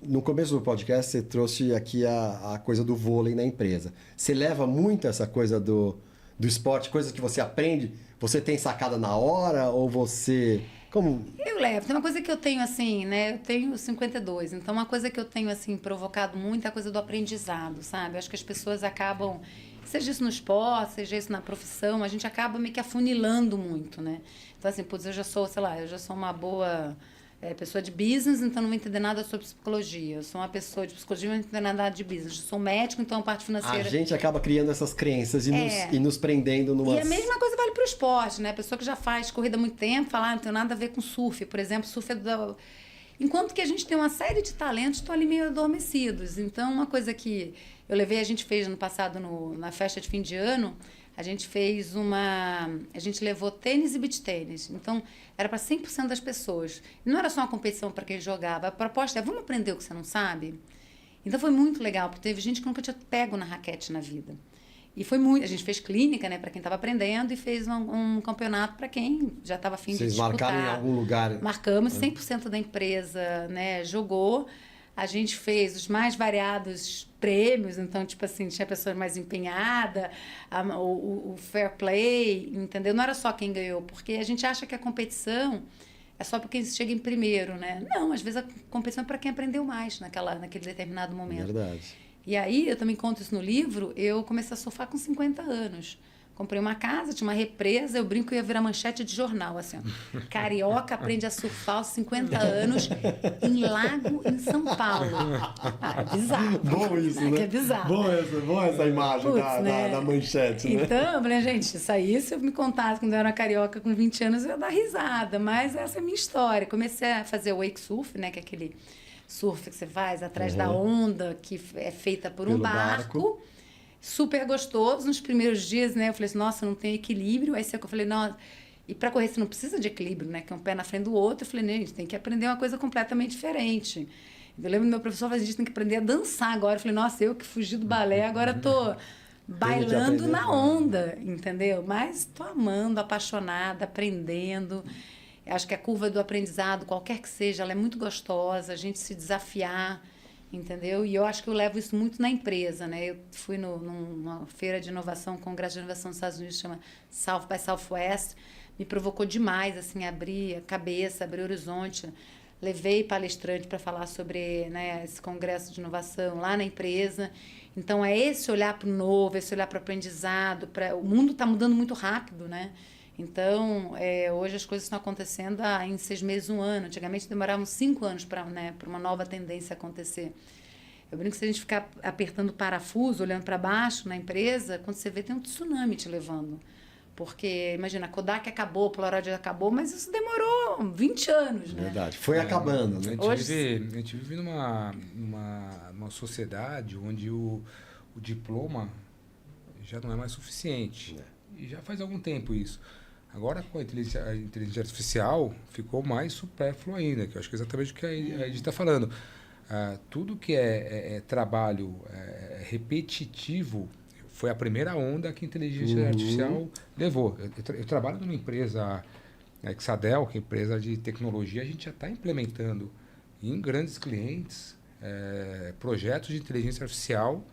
no começo do podcast, você trouxe aqui a coisa do vôlei na empresa. Você leva muito essa coisa do esporte, coisas que você aprende, você tem sacada na hora ou você... Como? Eu levo. Tem uma coisa que eu tenho assim, né? Eu tenho 52, então uma coisa que eu tenho assim provocado muito é a coisa do aprendizado, sabe? Eu acho que as pessoas acabam, seja isso no esporte, seja isso na profissão, a gente acaba meio que afunilando muito, né? Então assim, putz, eu já sou uma boa pessoa de business, então não vou entender nada sobre psicologia. Eu sou uma pessoa de psicologia, não vou entender nada de business. Eu sou médico, então a parte financeira... A gente acaba criando essas crenças e nos prendendo numa... E a mesma coisa vale para o esporte, né? A pessoa que já faz corrida há muito tempo fala, não tem nada a ver com surf. Por exemplo, surf Enquanto que a gente tem uma série de talentos que estão ali meio adormecidos. Então, uma coisa que a gente fez no passado na festa de fim de ano, a gente levou tênis e beach tênis. Então, era para 100% das pessoas. E não era só uma competição para quem jogava. A proposta vamos aprender o que você não sabe? Então, foi muito legal, porque teve gente que nunca tinha pego na raquete na vida. E foi muito... A gente fez clínica, né, para quem estava aprendendo e fez um campeonato para quem já estava afim de disputar. Vocês marcaram em algum lugar? Marcamos, 100% da empresa, né, jogou. A gente fez os mais variados prêmios, então, tipo assim, tinha pessoas mais empenhadas, o fair play, entendeu? Não era só quem ganhou, porque a gente acha que a competição é só para quem chega em primeiro, né? Não, às vezes a competição é para quem aprendeu mais naquele determinado momento. Verdade. E aí, eu também conto isso no livro, eu comecei a surfar com 50 anos. Comprei uma casa, tinha uma represa, eu brinco que ia virar manchete de jornal, assim, ó. Carioca aprende a surfar aos 50 anos em Lago, em São Paulo. É bizarro. Bom isso, né? É bizarro. Bom essa imagem da manchete, né? Então, eu falei, gente, isso aí, se eu me contasse quando eu era carioca com 20 anos, eu ia dar risada. Mas essa é a minha história. Comecei a fazer o wake surf, né? Que é aquele surf que você faz atrás da onda, que é feita por um barco. Super gostoso. Nos primeiros dias, né? Eu falei assim, nossa, não tem equilíbrio. Aí eu falei, não... E para correr você não precisa de equilíbrio, né? Que é um pé na frente do outro. Eu falei, gente, tem que aprender uma coisa completamente diferente. Eu lembro do meu professor falando, a gente tem que aprender a dançar agora. Eu falei, nossa, eu que fugi do balé, agora tô bailando na onda, entendeu? Mas tô amando, apaixonada, aprendendo. Eu acho que a curva do aprendizado, qualquer que seja, ela é muito gostosa. A gente se desafiar, entendeu? E eu acho que eu levo isso muito na empresa, né? Eu fui numa feira de inovação, congresso de inovação dos Estados Unidos, chama South by Southwest. Me provocou demais, assim, abrir a cabeça, abrir o horizonte. Levei palestrante para falar sobre, né, esse congresso de inovação lá na empresa. Então, é esse olhar para o novo, esse olhar para o aprendizado. O mundo está mudando muito rápido, né? Então, hoje as coisas estão acontecendo em 6 meses, 1 ano. Antigamente demoravam 5 anos para uma nova tendência acontecer. Eu brinco que se a gente ficar apertando o parafuso, olhando para baixo na empresa, quando você vê, tem um tsunami te levando. Porque, imagina, a Kodak acabou, a Polaroid acabou, mas isso demorou 20 anos, né? Verdade. Foi acabando, né? A gente vive numa sociedade onde o diploma já não é mais suficiente. E já faz algum tempo isso. Agora, com a inteligência artificial, ficou mais supérfluo ainda, que eu acho que é exatamente o que a gente está falando. Tudo que é trabalho repetitivo foi a primeira onda que a inteligência artificial levou. Eu trabalho numa empresa, a Exadel, que é empresa de tecnologia, a gente já está implementando em grandes clientes projetos de inteligência artificial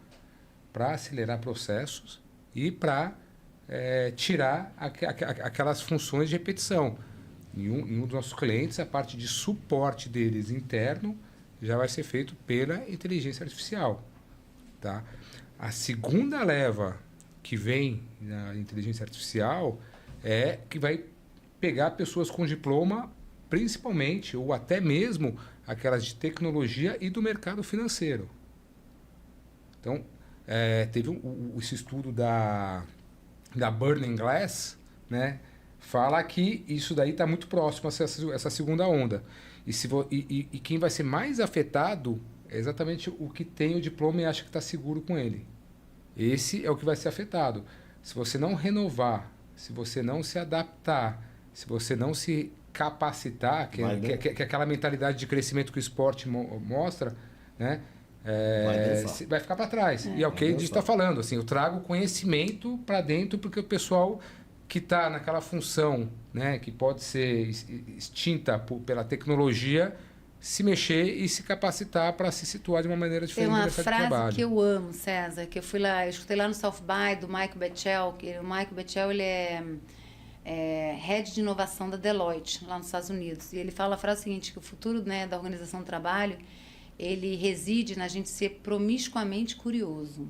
para acelerar processos e para tirar aquelas funções de repetição. Em um dos nossos clientes, a parte de suporte deles interno já vai ser feito pela inteligência artificial. Tá? A segunda leva que vem na inteligência artificial é que vai pegar pessoas com diploma, principalmente, ou até mesmo aquelas de tecnologia e do mercado financeiro. Então, teve esse estudo da Burning Glass, né? Fala que isso daí está muito próximo a essa segunda onda. E quem vai ser mais afetado é exatamente o que tem o diploma e acha que está seguro com ele. Esse é o que vai ser afetado. Se você não renovar, se você não se adaptar, se você não se capacitar, que é aquela mentalidade de crescimento que o esporte mostra, né? Vai ficar para trás. E é o que a gente está falando. Assim, eu trago conhecimento para dentro porque o pessoal que está naquela função, né, que pode ser extinta pela tecnologia, se mexer e se capacitar para se situar de uma maneira diferente no mercado de trabalho. Tem uma frase que eu amo, César, que eu escutei lá no South By, do Michael Batchel, que o Michael Batchel, ele é head de inovação da Deloitte, lá nos Estados Unidos. E ele fala a frase seguinte, que o futuro, né, da organização do trabalho, ele reside na gente ser promiscuamente curioso.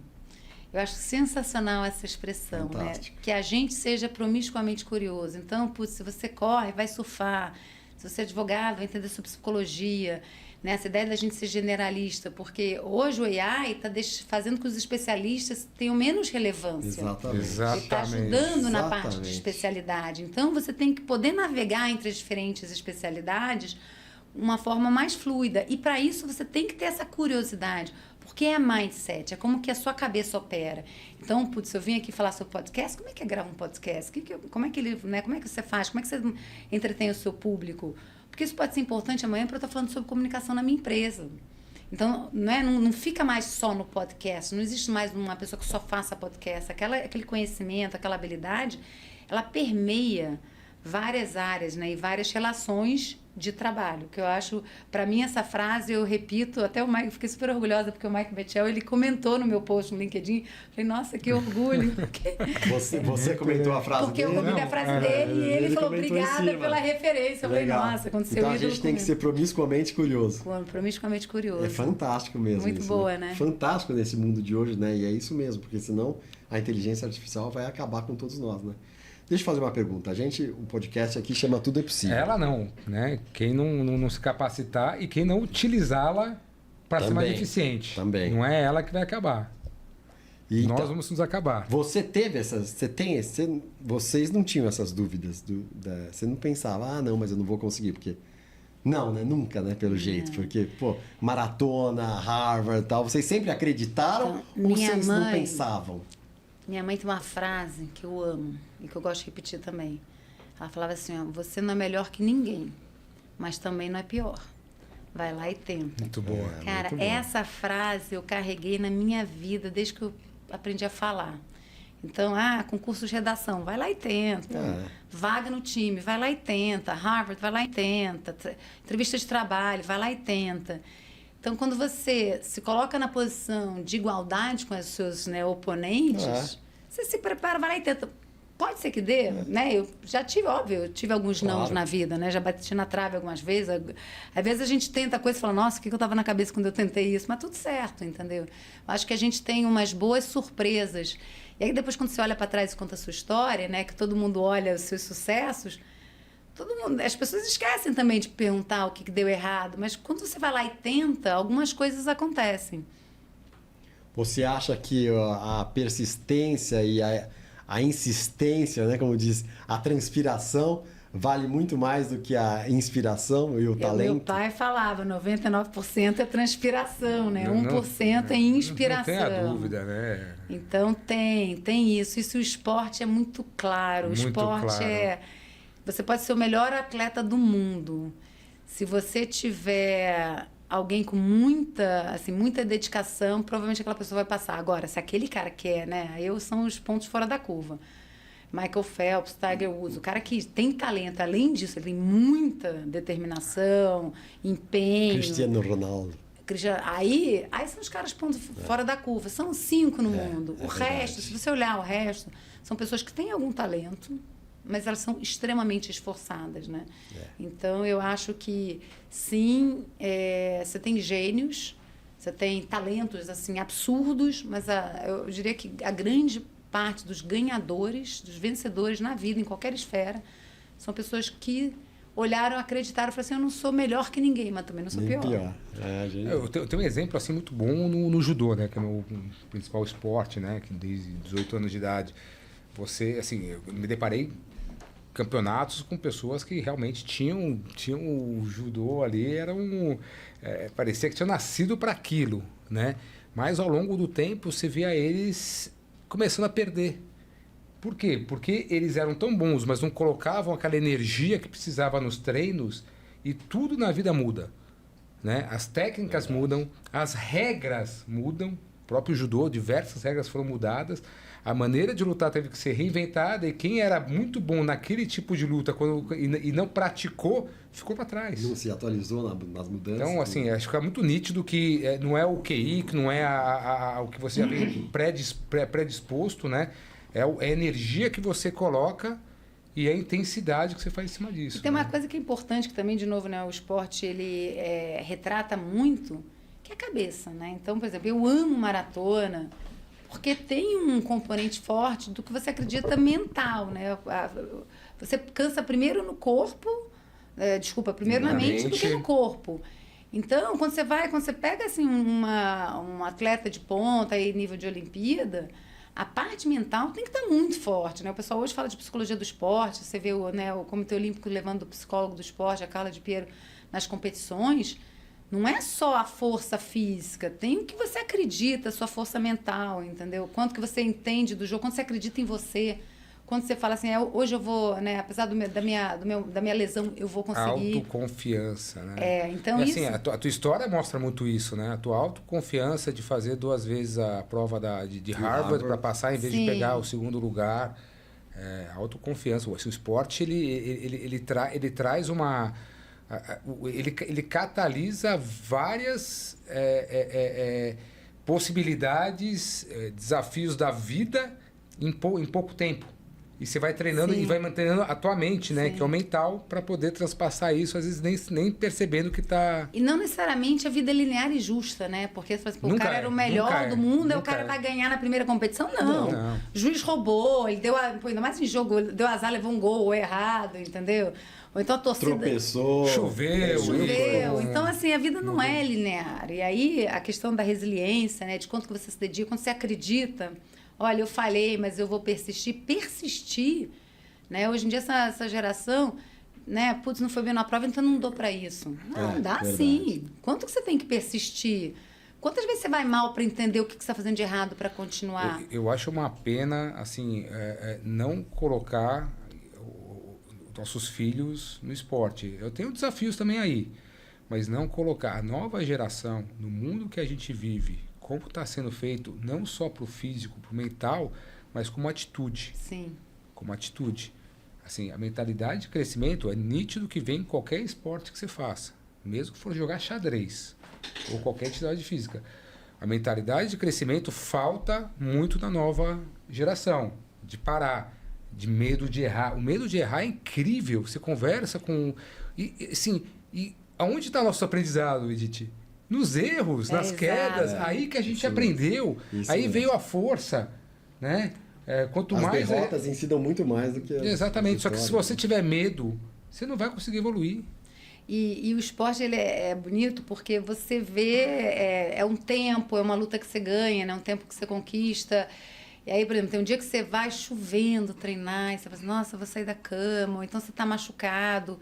Eu acho sensacional essa expressão, né? Que a gente seja promiscuamente curioso. Então, se você corre, vai surfar. Se você é advogado, vai entender sobre psicologia. Né? Essa ideia da gente ser generalista. Porque hoje o AI está fazendo com que os especialistas tenham menos relevância. Exatamente. Ele está ajudando na parte de especialidade. Então, você tem que poder navegar entre as diferentes especialidades uma forma mais fluida. E, para isso, você tem que ter essa curiosidade. Porque é mindset, é como que a sua cabeça opera. Então, se eu vim aqui falar sobre podcast, como é que grava um podcast? Como é que você faz? Como é que você entretém o seu público? Porque isso pode ser importante amanhã para eu estar falando sobre comunicação na minha empresa. Então, não fica mais só no podcast, não existe mais uma pessoa que só faça podcast. Aquele conhecimento, aquela habilidade, ela permeia várias áreas, né, e várias relações de trabalho, que eu acho, para mim, essa frase, eu repito, até o Mike, fiquei super orgulhosa, porque o Mike Batchel, ele comentou no meu post no LinkedIn, falei, nossa, que orgulho. Porque... Você comentou a frase porque dele? Porque eu comentei a frase dele e ele falou, obrigada pela referência. Eu falei, nossa, aconteceu isso. Então a gente tem que ser promiscuamente curioso. Promiscuamente curioso. É fantástico mesmo. Muito isso, boa, né? Fantástico nesse mundo de hoje, né? E é isso mesmo, porque senão a inteligência artificial vai acabar com todos nós, né? Deixa eu fazer uma pergunta. O podcast aqui chama Tudo é Possível. Ela não, né? Quem não se capacitar e quem não utilizá-la para ser mais eficiente. Também. Não é ela que vai acabar. E nós vamos nos acabar. Você teve vocês não tinham essas dúvidas. Você não pensava, não, mas eu não vou conseguir, porque... Não, né? Nunca, né? Pelo jeito. Porque, maratona, Harvard e tal. Vocês sempre acreditaram ou vocês não pensavam? Minha mãe tem uma frase que eu amo e que eu gosto de repetir também. Ela falava assim, você não é melhor que ninguém, mas também não é pior. Vai lá e tenta. Muito boa. Cara, muito essa frase eu carreguei na minha vida desde que eu aprendi a falar. Então, concurso de redação, vai lá e tenta. Vaga no time, vai lá e tenta. Harvard, vai lá e tenta. Entrevista de trabalho, vai lá e tenta. Então, quando você se coloca na posição de igualdade com os seus, né, oponentes, você se prepara, vai lá e tenta. Pode ser que dê, né? Eu já tive, óbvio, eu tive alguns nãos na vida, né? Já bati na trave algumas vezes. Às vezes a gente tenta coisa e fala, nossa, o que eu estava na cabeça quando eu tentei isso? Mas tudo certo, entendeu? Acho que a gente tem umas boas surpresas. E aí depois, quando você olha para trás e conta a sua história, né? Que todo mundo olha os seus sucessos... as pessoas esquecem também de perguntar o que deu errado, mas quando você vai lá e tenta, algumas coisas acontecem. Você acha que a persistência e a insistência, né, como diz, a transpiração vale muito mais do que a inspiração e o talento? Meu pai falava, 99% é transpiração, né? 1% é inspiração. Não tem a dúvida, né? Então tem isso. Isso o esporte é muito claro. O esporte Você pode ser o melhor atleta do mundo. Se você tiver alguém com muita dedicação, provavelmente aquela pessoa vai passar. Agora, se aquele cara quer, né? Aí são os pontos fora da curva. Michael Phelps, Tiger Woods, o cara que tem talento, além disso, ele tem muita determinação, empenho. Cristiano Ronaldo. Aí são os caras pontos fora da curva. São 5 no mundo. O resto, se você olhar o resto, são pessoas que têm algum talento, mas elas são extremamente esforçadas, né? Então, eu acho que, sim, você tem gênios, você tem talentos, assim, absurdos, mas eu diria que a grande parte dos ganhadores, dos vencedores na vida, em qualquer esfera, são pessoas que olharam, acreditaram, falaram assim, eu não sou melhor que ninguém, mas também não sou pior. Eu tenho um exemplo assim muito bom no judô, né, que é o meu principal esporte, né, que desde 18 anos de idade. Você, assim, eu me deparei campeonatos com pessoas que realmente tinham o judô ali, parecia que tinham nascido para aquilo, né? Mas ao longo do tempo você via eles começando a perder. Por quê? Porque eles eram tão bons, mas não colocavam aquela energia que precisava nos treinos, e tudo na vida muda, né? As técnicas mudam, as regras mudam, o próprio judô, diversas regras foram mudadas, a maneira de lutar teve que ser reinventada, e quem era muito bom naquele tipo de luta e não praticou, ficou para trás. Não se atualizou nas mudanças. Então, assim, acho que é muito nítido que não é o QI, que não é o que você já vem predisposto, né? É a energia que você coloca e a intensidade que você faz em cima disso. E tem uma coisa que é importante, que também, de novo, né, o esporte ele retrata muito, que é a cabeça, né? Então, por exemplo, eu amo maratona, porque tem um componente forte do que você acredita mental, né? Você cansa primeiro no corpo, primeiro na mente do que no corpo. Então, quando você pega assim, um atleta de ponta aí, nível de Olimpíada, a parte mental tem que estar muito forte, né? O pessoal hoje fala de psicologia do esporte, você vê o Comitê Olímpico levando o psicólogo do esporte, a Carla de Piero, nas competições. Não é só a força física, tem o que você acredita, a sua força mental, entendeu? Quanto que você entende do jogo, quanto você acredita em você. Quando você fala assim, hoje eu vou, né, apesar da minha lesão, eu vou conseguir. Autoconfiança, né? Então e, isso... assim, a tua história mostra muito isso, né? A tua autoconfiança de fazer 2 vezes a prova de Harvard para passar em vez de pegar o segundo lugar. A autoconfiança. O esporte, ele traz uma... Ele catalisa várias possibilidades, desafios da vida em pouco tempo. E você vai treinando e vai mantendo a tua mente, né? Que é o mental, para poder transpassar isso, às vezes nem percebendo que tá... E não necessariamente a vida é linear e justa, né? Porque o cara era o melhor do mundo, aí o cara vai ganhar na primeira competição? Não. O juiz roubou, ele deu ainda mais em jogo, ele deu azar, levou um gol errado, entendeu? Ou então a torcida... Tropeçou. Choveu. Então, assim, a vida não é linear. E aí, a questão da resiliência, né? De quanto que você se dedica, quando você acredita... Olha, eu falhei, mas eu vou persistir. Persistir, né? Hoje em dia, essa geração, né? Putz, não foi bem na prova, então não dou para isso. Não, dá verdade. Sim. Quanto que você tem que persistir? Quantas vezes você vai mal para entender o que você está fazendo de errado para continuar? Eu acho uma pena, assim, não colocar nossos filhos no esporte. Eu tenho desafios também aí, mas não colocar a nova geração no mundo que a gente vive, como está sendo feito, não só para o físico, para o mental, mas como atitude. Sim. Como atitude. Assim, a mentalidade de crescimento é nítido que vem em qualquer esporte que você faça. Mesmo que for jogar xadrez ou qualquer atividade física. A mentalidade de crescimento falta muito na nova geração. De parar, de medo de errar. O medo de errar é incrível. Você conversa com... E aonde está nosso aprendizado, Edith? Nos erros, nas quedas, aí que a gente aprendeu, aí mesmo. Veio a força, né? Quanto as mais derrotas ensinam muito mais do que exatamente, só que se você tiver medo, você não vai conseguir evoluir. E o esporte ele é bonito porque você vê, é um tempo, é uma luta que você ganha, né? Um tempo que você conquista. E aí, por exemplo, tem um dia que você vai chovendo treinar, e você fala assim, nossa, eu vou sair da cama, ou então você está machucado.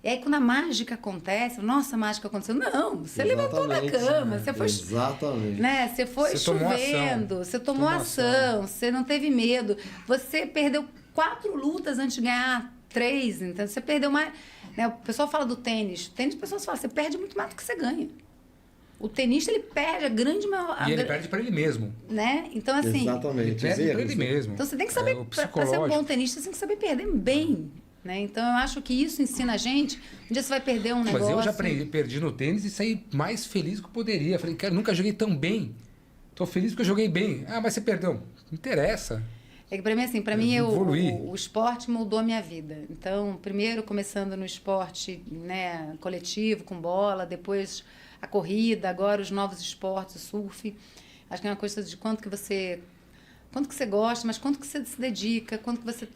E aí, quando a mágica acontece, nossa, a mágica aconteceu. Não, você levantou da cama, você foi... Exatamente. Né? Você foi chovendo, você tomou ação, você não teve medo. Você perdeu 4 lutas antes de ganhar 3, então você perdeu mais... Né? O pessoal fala do tênis. O tênis, o pessoal fala, você perde muito mais do que você ganha. O tenista, ele perde a grande maior... E ele perde para ele mesmo. Né? Então, assim... Exatamente. Ele perde para ele mesmo. Então, você tem que saber... Para ser um bom tenista, você tem que saber perder bem. Né? Então, eu acho que isso ensina a gente. Um dia você vai perder um negócio... Mas eu já perdi no tênis e saí mais feliz do que eu poderia. Falei, cara, nunca joguei tão bem. Tô feliz porque eu joguei bem. Ah, mas você perdeu. Não interessa. É que para mim, assim, para mim evoluir. o esporte mudou a minha vida. Então, primeiro começando no esporte, né, coletivo, com bola, depois a corrida, agora os novos esportes, o surf. Acho que é uma coisa de quanto que você gosta, mas quanto que você se dedica, quanto que você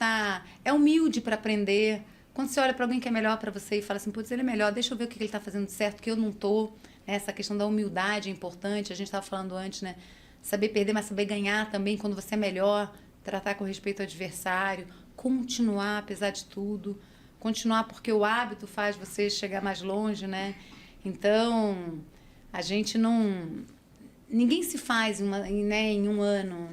é humilde para aprender. Quando você olha para alguém que é melhor para você e fala assim, putz, ele é melhor, deixa eu ver o que ele está fazendo de certo, que eu não estou. Essa questão da humildade é importante. A gente estava falando antes, né? Saber perder, mas saber ganhar também quando você é melhor. Tratar com respeito ao adversário, continuar apesar de tudo, continuar porque o hábito faz você chegar mais longe, né? Então, a gente não... Ninguém se faz em um ano.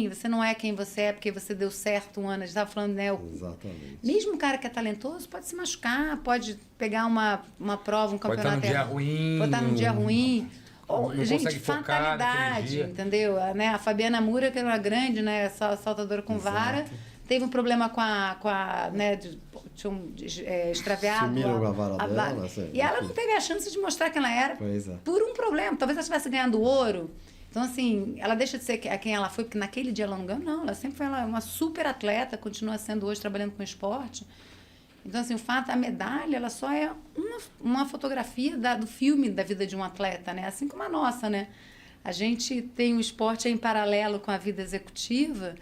Você não é quem você é porque você deu certo um ano. A gente estava falando, né? Exatamente. Mesmo o cara que é talentoso pode se machucar, pode pegar uma prova, um campeonato. Pode estar num dia ruim. Não Gente, consegue focar fatalidade, entendeu? Né? A Fabiana Moura, que era uma grande, né, saltadora com vara, teve um problema com a né, extraviado. Sumiram a vara dela. E ela não teve a chance de mostrar quem ela era por um problema. Talvez ela tivesse ganhando ouro. Então, assim, ela deixa de ser quem ela foi, porque naquele dia ela não ganhou. Não, ela sempre foi uma super atleta, continua sendo hoje trabalhando com esporte. Então, assim, o fato, a medalha, ela só é uma fotografia do filme da vida de um atleta, né? Assim como a nossa, né? A gente tem o esporte em paralelo com a vida executiva,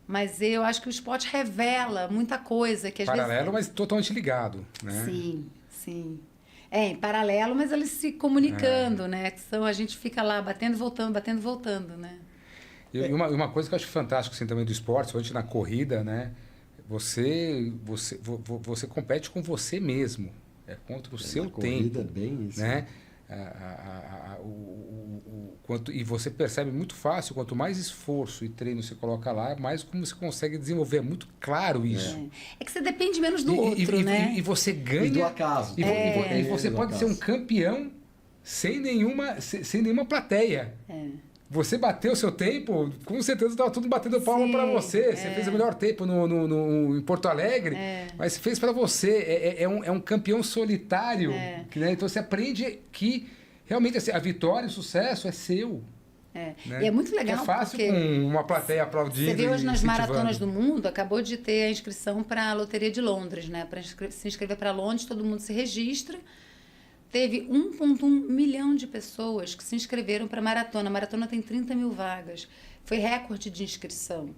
mas eu acho que o esporte revela muita coisa. Que às paralelo, vezes... mas totalmente ligado, né? Sim, sim. Em paralelo, mas eles se comunicando, né? A gente fica lá batendo e voltando, né? E uma coisa que eu acho fantástica assim, também do esporte, principalmente na corrida, né? Você compete com você mesmo. É contra o seu tempo. É bem isso. Né? E você percebe muito fácil, quanto mais esforço e treino você coloca lá, mais como você consegue desenvolver. É muito claro isso. É que você depende menos do outro, né? E você ganha... E do acaso. E você pode ser um campeão sem nenhuma plateia. Você bateu o seu tempo, com certeza estava tudo batendo palma para você. Você fez o melhor tempo em Porto Alegre, mas você fez para você. É um campeão solitário. Né? Então você aprende que realmente assim, a vitória e o sucesso é seu. Né? E é muito legal. É fácil com uma plateia aplaudindo. Você vê hoje nas maratonas do mundo, acabou de ter a inscrição para a Loteria de Londres. Né? Para se inscrever para Londres, todo mundo se registra. Teve 1,1 milhão de pessoas que se inscreveram para a maratona. A maratona tem 30 mil vagas. Foi recorde de inscrição.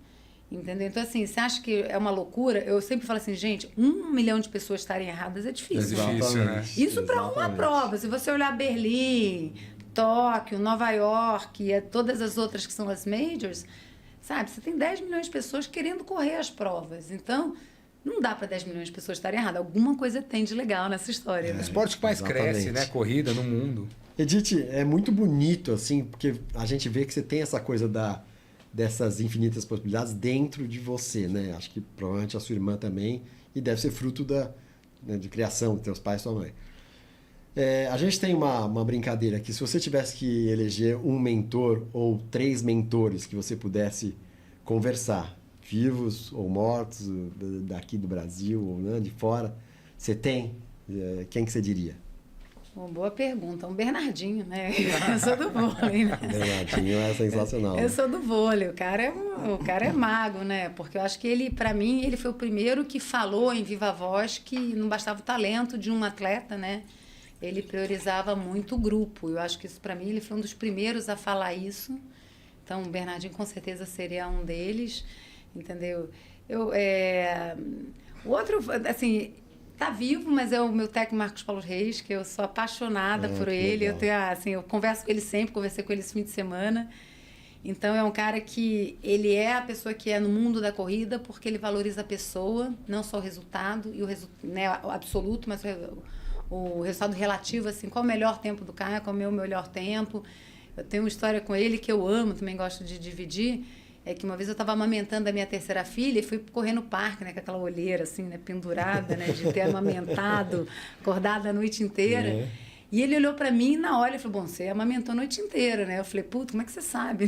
Entendeu? Então, assim, você acha que é uma loucura? Eu sempre falo assim, gente, 1 milhão de pessoas estarem erradas é difícil. É difícil, né? Isso para uma prova. Se você olhar Berlim, Tóquio, Nova York e todas as outras que são as majors, sabe? Você tem 10 milhões de pessoas querendo correr as provas. Então... Não dá para 10 milhões de pessoas estarem erradas. Alguma coisa tem de legal nessa história. É o esporte que mais cresce, né? Corrida no mundo. Edith, é muito bonito, assim, porque a gente vê que você tem essa coisa dessas infinitas possibilidades dentro de você, né? Acho que provavelmente a sua irmã também, e deve ser fruto de criação dos teus pais e sua mãe. A gente tem uma brincadeira aqui. Se você tivesse que eleger um mentor ou 3 mentores que você pudesse conversar, vivos ou mortos, daqui do Brasil ou né, de fora, você tem? Quem que você diria? Boa pergunta. Um Bernardinho, né? Eu sou do vôlei, né? Bernardinho é sensacional. Eu sou do vôlei. O cara é mago, né? Porque eu acho que ele, para mim, ele foi o primeiro que falou em viva voz que não bastava o talento de um atleta, né? Ele priorizava muito o grupo. Eu acho que isso, para mim, ele foi um dos primeiros a falar isso. Então, o Bernardinho, com certeza, seria um deles. Entendeu? O outro, assim, tá vivo, mas é o meu técnico Marcos Paulo Reis, que eu sou apaixonada por ele. Eu converso com ele sempre, conversei com ele esse fim de semana. Então, é um cara que ele é a pessoa que é no mundo da corrida, porque ele valoriza a pessoa, não só o resultado, e o absoluto, mas o resultado relativo, assim, qual é o melhor tempo do cara, qual é o meu melhor tempo. Eu tenho uma história com ele que eu amo, também gosto de dividir. É que uma vez eu estava amamentando a minha 3ª filha e fui correr no parque, né, com aquela olheira assim, né, pendurada, né, de ter amamentado, acordada a noite inteira. E ele olhou para mim e na hora ele falou, bom, você amamentou a noite inteira, né? Eu falei, puto, como é que você sabe?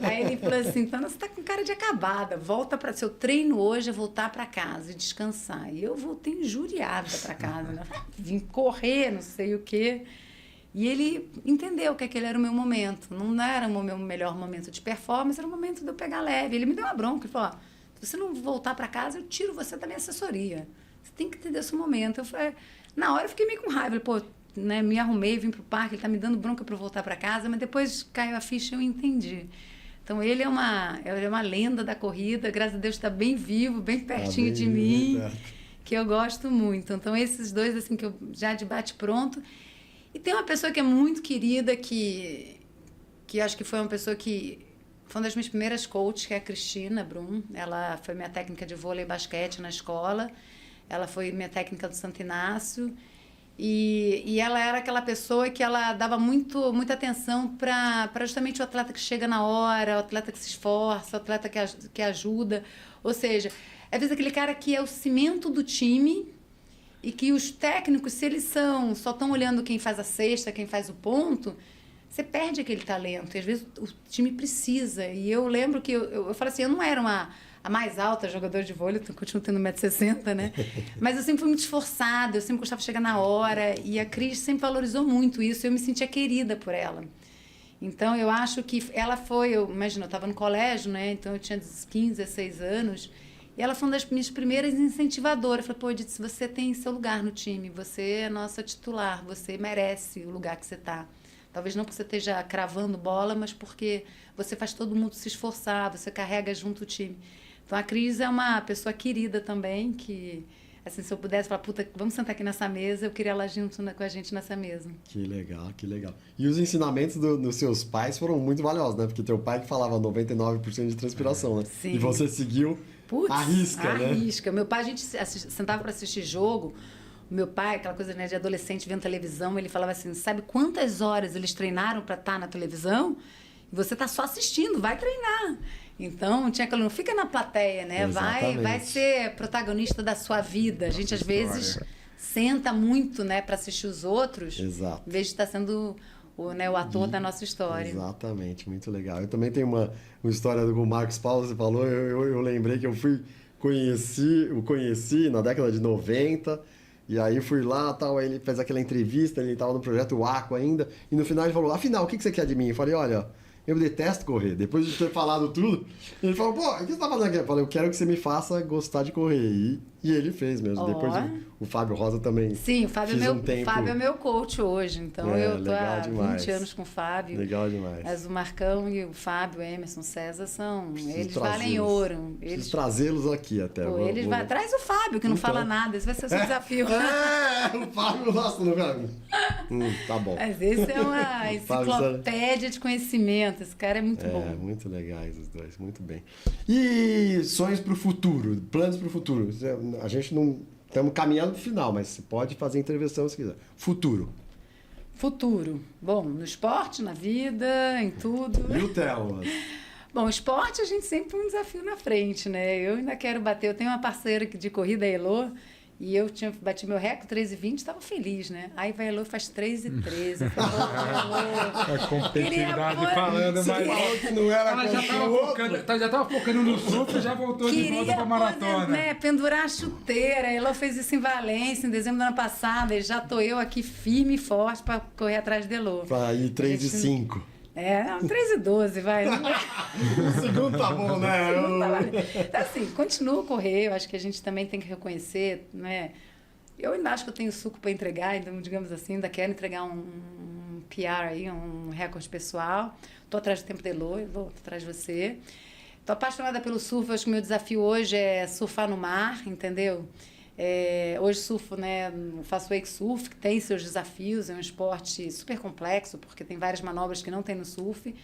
Aí ele falou assim, então você tá com cara de acabada, volta para seu treino hoje é voltar para casa e descansar. E eu voltei injuriada para casa, né? Vim correr, não sei o quê. E ele entendeu que aquele era o meu momento. Não era o meu melhor momento de performance, era o momento de eu pegar leve. Ele me deu uma bronca. Ele falou, ó, se você não voltar para casa, eu tiro você da minha assessoria. Você tem que entender esse momento. Eu falei, na hora eu fiquei meio com raiva. Ele, pô, né, me arrumei, vim pro parque, ele tá me dando bronca para eu voltar para casa, mas depois caiu a ficha e eu entendi. Então ele é uma lenda da corrida, graças a Deus está bem vivo, bem pertinho de mim, que eu gosto muito. Então esses dois, assim, que eu já de bate pronto. E tem uma pessoa que é muito querida, que acho que foi uma pessoa que foi uma das minhas primeiras coaches, que é a Cristina Brum. Ela foi minha técnica de vôlei e basquete na escola. Ela foi minha técnica do Santo Inácio. E ela era aquela pessoa que ela dava muita atenção para justamente o atleta que chega na hora, o atleta que se esforça, o atleta que ajuda. Ou seja, às vezes aquele cara que é o cimento do time e que os técnicos, se eles só estão olhando quem faz a cesta, quem faz o ponto, você perde aquele talento. E às vezes o time precisa. E eu lembro que eu falo assim, eu não era a mais alta jogadora de vôlei, eu continuo tendo 1,60 m, né? Mas eu sempre fui muito esforçada, eu sempre gostava de chegar na hora. E a Cris sempre valorizou muito isso, eu me sentia querida por ela. Então, eu acho que ela foi... Imagina, eu estava no colégio, né? Então, eu tinha 15, 16 anos. E ela foi uma das minhas primeiras incentivadoras. Falei, pô, Edith, você tem seu lugar no time, você é nossa titular, você merece o lugar que você está. Talvez não porque você esteja cravando bola, mas porque você faz todo mundo se esforçar, você carrega junto o time. Então, a Cris é uma pessoa querida também, que, assim, se eu pudesse falar, puta, vamos sentar aqui nessa mesa, eu queria ela junto com a gente nessa mesa. Que legal, que legal. E os ensinamentos dos seus pais foram muito valiosos, né? Porque teu pai que falava 99% de transpiração, né? Sim. E você seguiu a risca, né? A risca. Meu pai, a gente sentava para assistir jogo. O meu pai, aquela coisa, né, de adolescente vendo televisão, ele falava assim, sabe quantas horas eles treinaram para estar na televisão? E você tá só assistindo, vai treinar. Então, tinha aquilo, não fica na plateia, né? Vai ser protagonista da sua vida. A gente, às vezes, senta muito, né, para assistir os outros, Exato. em vez de estar sendo o ator da nossa história. Exatamente, muito legal. Eu também tenho uma história do Marcos Paulo, você falou, eu lembrei que eu conheci na década de 90, e aí fui lá, tal, aí ele fez aquela entrevista, ele estava no projeto Aqua ainda, e no final ele falou, afinal, o que você quer de mim? Eu falei, olha, eu detesto correr. Depois de ter falado tudo, ele falou, pô, o que você tá fazendo aqui? Eu falei, eu quero que você me faça gostar de correr. E ele fez mesmo. Oh. Depois o Fábio Rosa também. Sim, o Fábio, Fábio é meu coach hoje. Então eu tô há 20 anos com o Fábio. Legal demais. Mas o Marcão e o Fábio, o Emerson, o César eles valem ouro. Preciso trazê-los aqui até. Pô, traz o Fábio, que não fala nada. Esse vai ser o seu desafio. O Fábio, nossa, não vai. Tá bom. Mas esse é uma enciclopédia de conhecimento. Esse cara é muito bom. É, muito legais os dois, muito bem. E sonhos para o futuro, planos para o futuro? A gente não... Estamos caminhando para o final, mas você pode fazer intervenção se quiser. Futuro. Bom, no esporte, na vida, em tudo. E o Theo? Bom, esporte a gente sempre tem um desafio na frente, né? Eu ainda quero bater. Eu tenho uma parceira de corrida, a Elô, e eu bati meu recorde 3,20, estava feliz, né? Aí vai a Elô, faz 3,13. A competitividade falando, mas falou que não era ela já estava focando no surf e já voltou de volta para a maratona. Né, pendurar a chuteira. A Elô fez isso em Valência, em dezembro do ano passado, e já tô eu aqui firme e forte para correr atrás de Elô. Para ir 3,5. 3,12, vai. O segundo tá bom, né? Então, assim, continuo a correr. Eu acho que a gente também tem que reconhecer, né? Eu ainda acho que eu tenho suco para entregar, então, digamos assim, ainda quero entregar um PR aí, um recorde pessoal. Estou atrás do tempo de Elô, eu vou atrás de você. Estou apaixonada pelo surf. Acho que o meu desafio hoje é surfar no mar, entendeu? Hoje surfo, né, faço wake surf, que tem seus desafios, é um esporte super complexo, porque tem várias manobras que não tem no surf,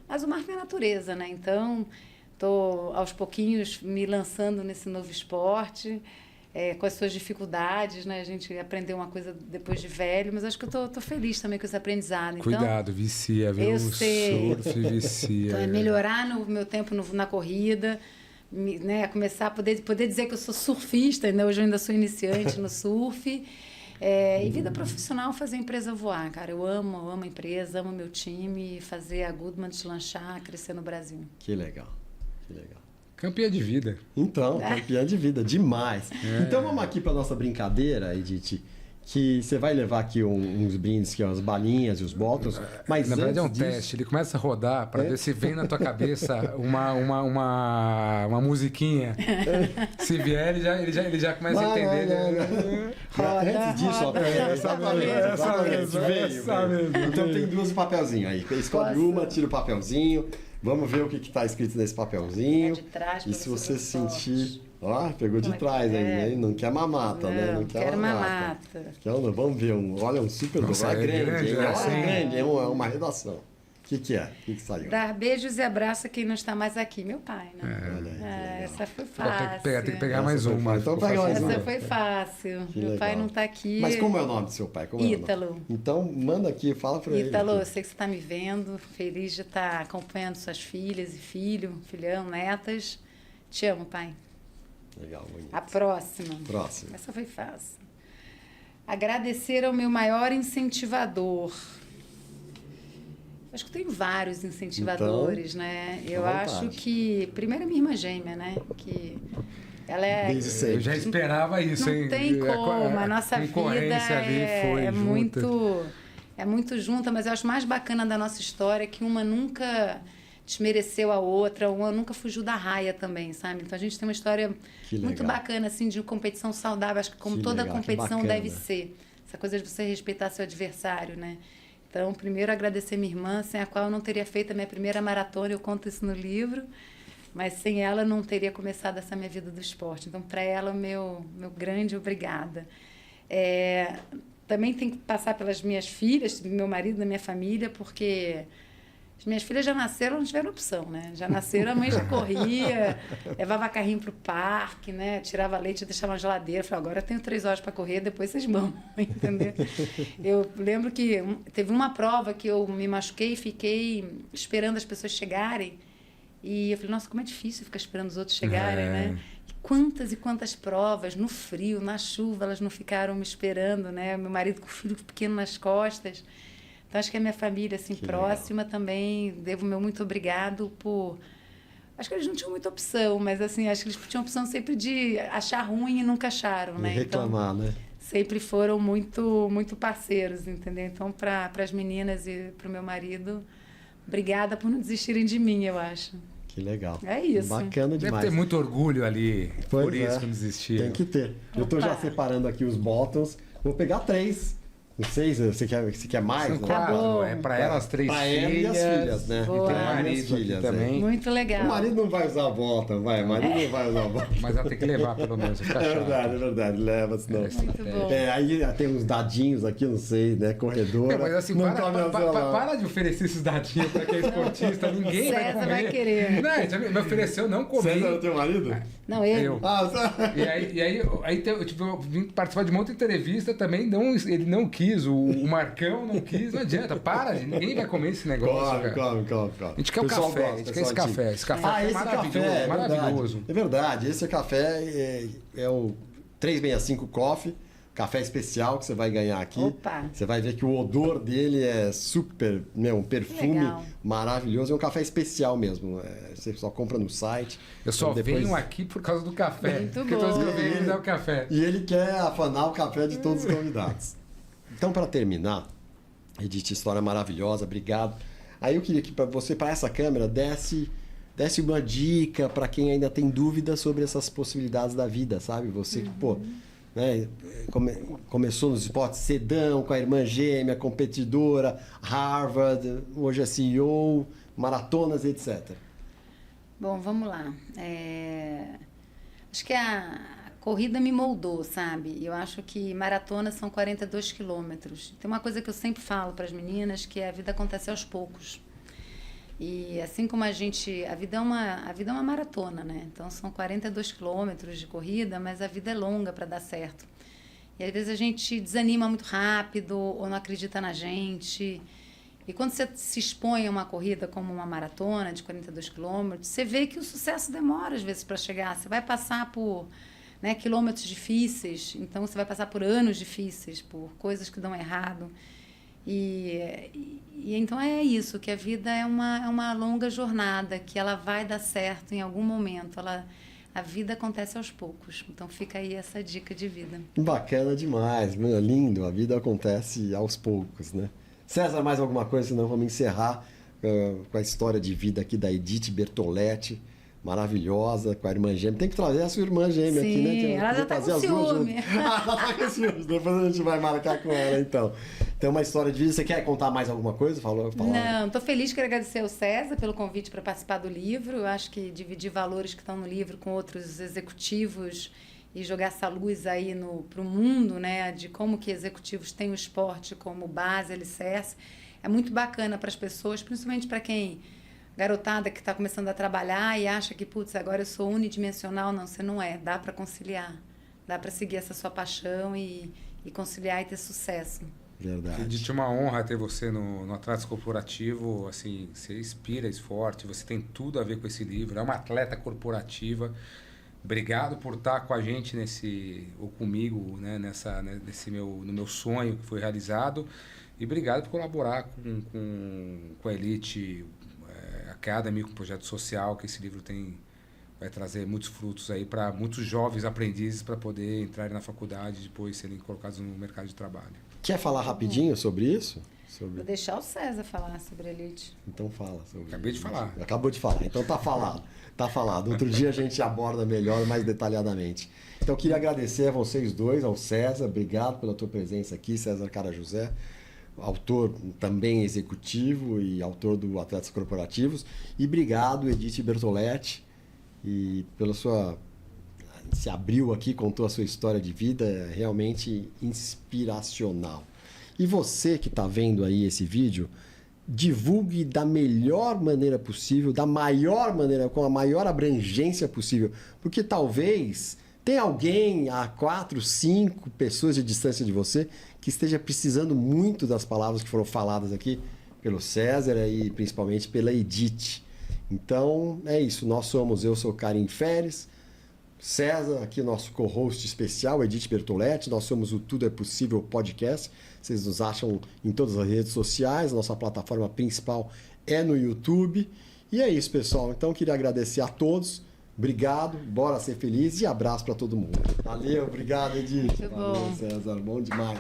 mas o mar é a natureza, né? Então, estou aos pouquinhos me lançando nesse novo esporte, com as suas dificuldades, né? A gente aprendeu uma coisa depois de velho, mas acho que eu tô feliz também com esse aprendizado. Então, cuidado, vicia, viu? O surf vicia. Então, melhorar no meu tempo na corrida, né, começar a poder dizer que eu sou surfista, né? Hoje eu ainda sou iniciante no surf. E vida profissional, fazer a empresa voar, cara. Eu amo a empresa, amo meu time, fazer a Goodman deslanchar, crescer no Brasil. Que legal, que legal. Campeã de vida. Então, campeã de vida, demais. Então vamos aqui para nossa brincadeira, Edith. que você vai levar aqui uns brindes, que é as balinhas e os bottoms, mas Na verdade é um antes disso- teste. Ele começa a rodar para ver se vem na tua cabeça uma musiquinha. Se vier, ele já começa a entender. Antes disso, ó, essa mesmo. Então tem duas papelzinhos aí. Escolhe Posso? uma, tira o papelzinho. Vamos ver o que está escrito nesse papelzinho. É de trás, E pra se você você ver sentir. Ó, pegou de Como é que trás é? ainda, hein? Não quer mamata, né? Não, quero mamata. Vamos ver Olha, um super Nossa, olha, é grande, grande, hein? né? Olha, Sim. grande, é uma redação. O que é? O que saiu? Dar beijos e abraço a quem não está mais aqui. Meu pai, né? Olha aí, que legal. Essa foi Tem fácil. que pegar Essa mais foi uma. fácil. Então Ficou pega mais fácil. uma. Essa foi fácil. Que Meu pai legal. não está aqui. Mas como é o nome do seu pai? Como é o nome? Ítalo. Então manda aqui, fala pra ele. Ítalo, eu aqui. sei que você está me vendo. Feliz de estar acompanhando suas filhas e filhão, netas. Te amo, pai. Legal, bonito. A próxima. Próximo. Essa foi fácil. Agradecer ao meu maior incentivador. Acho que tem vários incentivadores, né? Eu à acho vontade. que... Primeiro, a minha irmã gêmea, né? Que ela é... Desde sempre. Eu já esperava isso, Não hein? tem como. A nossa vida concorrência ali foi é junta. muito junta, mas eu acho mais bacana da nossa história que uma nunca desmereceu a outra, uma nunca fugiu da raia também, sabe? Então a gente tem uma história Que muito legal. bacana, assim, de competição saudável. Acho que como Que toda legal, que competição bacana. deve ser. Essa coisa de você respeitar seu adversário, né? Então, primeiro, agradecer minha irmã, sem a qual eu não teria feito a minha primeira maratona, eu conto isso no livro, mas sem ela eu não teria começado essa minha vida do esporte. Então, para ela, meu grande obrigada. Também tem que passar pelas minhas filhas, meu marido, da minha família, porque as minhas filhas já nasceram, não tiveram opção, né? Já nasceram, a mãe já corria, levava carrinho para o parque, né? Tirava leite, deixava na geladeira. Falei, agora eu tenho 3 horas para correr, depois vocês vão, entendeu? Eu lembro que teve uma prova que eu me machuquei e fiquei esperando as pessoas chegarem. E eu falei, nossa, como é difícil ficar esperando os outros chegarem, né? E quantas provas, no frio, na chuva, elas não ficaram me esperando, né? Meu marido com o filho pequeno nas costas. Então, acho que a minha família, assim, Que próxima também, devo meu muito obrigado por... Acho que eles não tinham muita opção, mas, assim, acho que eles tinham opção sempre de achar ruim e nunca acharam, E né? reclamar, né? Sempre foram muito parceiros, entendeu? Então, para as meninas e para o meu marido, obrigada por não desistirem de mim, eu acho. Que legal. É isso. Bacana Deve demais. ter muito orgulho ali, Pois por isso é. que não desistiu. Tem que ter. Eu tô já Opa. separando aqui os bottoms. Vou pegar 3. Não sei se você quer mais. São né? quatro, bom. é para elas 3 Pra filhas. ela e as filhas, né? E Boa. tem Pra o ela e as marido aqui filhas, também. Muito legal. O marido não vai usar bottom, vai. O marido não vai usar bottom. Mas ela tem que levar, pelo menos, vai ficar É chato. verdade. Leva, senão. Muito bom. Aí tem uns dadinhos aqui, não sei, né? Corredora. Mas assim, não para, come pa- ao pa- celular. para de oferecer esses dadinhos para quem é esportista. Ninguém vai César comer. vai querer. Não, ele já me ofereceu, não comi. César é o teu marido? Não, ele... Eu. Ah, E aí eu vim participar de uma outra entrevista também, ele não quis, o Marcão não quis, não adianta, ninguém vai comer esse negócio, cara. come. A gente quer o Pessoal café, gosta, a gente quer pessoal esse café. antigo. Esse café Ah, é esse maravilhoso, café, maravilhoso. É verdade. Esse café é o 365 Coffee, café especial que você vai ganhar aqui. Opa. Você vai ver que o odor dele é super, um perfume Legal. maravilhoso. É um café especial mesmo. Você só compra no site. Eu só Então, depois- venho aqui por causa do café. Muito Porque bom. todos que eu venho é o café. E ele quer afanar o café de todos os convidados. Então, para terminar, Edith, história maravilhosa, obrigado. Aí eu queria que para essa câmera, desse uma dica para quem ainda tem dúvidas sobre essas possibilidades da vida, sabe? Você que, pô, né, começou nos esportes cedão, com a irmã gêmea, competidora, Harvard, hoje é CEO, maratonas, etc. Bom, vamos lá. Acho que a corrida me moldou, sabe? Eu acho que maratonas são 42 quilômetros. Tem uma coisa que eu sempre falo para as meninas, que a vida acontece aos poucos. E assim como a vida é uma maratona, né? Então são 42 quilômetros de corrida, mas a vida é longa para dar certo. E às vezes a gente desanima muito rápido ou não acredita na gente. E quando você se expõe a uma corrida como uma maratona de 42 quilômetros, você vê que o sucesso demora às vezes para chegar. Você vai passar por, né, quilômetros difíceis, então você vai passar por anos difíceis, por coisas que dão errado. E então é isso, que a vida é uma longa jornada, que ela vai dar certo em algum momento. A a vida acontece aos poucos. Então fica aí essa dica de vida. Bacana demais, mano, lindo. A vida acontece aos poucos, né? César, mais alguma coisa? Senão vamos encerrar com a história de vida aqui da Edith Bertoletti. Maravilhosa, com a irmã gêmea. Tem que trazer a sua irmã gêmea aqui, né? Sim, ela já tá com ciúme. Ela tá com ciúme. Depois a gente vai marcar com ela, então. Tem uma história de vida. Você quer contar mais alguma coisa? Não, estou feliz, quero agradecer ao César pelo convite para participar do livro. Eu acho que dividir valores que estão no livro com outros executivos e jogar essa luz aí para o mundo, né? De como que executivos têm o esporte como base, alicerce. É muito bacana para as pessoas, principalmente para quem... garotada que está começando a trabalhar e acha que, putz, agora eu sou unidimensional. Não, você não é. Dá para conciliar. Dá para seguir essa sua paixão e conciliar e ter sucesso. Verdade. Edith, uma honra ter você no Atletas Corporativo. Assim, você inspira, esporte, você tem tudo a ver com esse livro. É uma atleta corporativa. Obrigado por estar com a gente ou comigo, né, no meu sonho que foi realizado. E obrigado por colaborar com a Elite Academy, com o projeto social, que esse livro vai trazer muitos frutos aí para muitos jovens aprendizes para poder entrar na faculdade e depois serem colocados no mercado de trabalho. Quer falar rapidinho sobre isso? Vou deixar o César falar sobre a Elite. Então fala. Acabei de falar. Acabou de falar, então tá falado. Tá falado. Outro dia a gente aborda melhor, mais detalhadamente. Então eu queria agradecer a vocês dois, ao César. Obrigado pela tua presença aqui, César Carajosé. Autor também executivo e autor do Atletas Corporativos. E obrigado, Edith Bertoletti, e pela sua... se abriu aqui, contou a sua história de vida, realmente inspiracional. E você que está vendo aí esse vídeo, divulgue da melhor maneira possível, da maior maneira, com a maior abrangência possível, porque talvez tenha alguém a 4, 5 pessoas de distância de você que esteja precisando muito das palavras que foram faladas aqui pelo César e principalmente pela Edith. Então, é isso. Eu sou Karim Feres, César, aqui nosso co-host especial, Edith Bertoletti. Nós somos o Tudo é Possível podcast. Vocês nos acham em todas as redes sociais. Nossa plataforma principal é no YouTube. E é isso, pessoal. Então, queria agradecer a todos. Obrigado, bora ser feliz e abraço para todo mundo. Valeu, obrigado, Edith. Muito Valeu, bom. César, bom demais.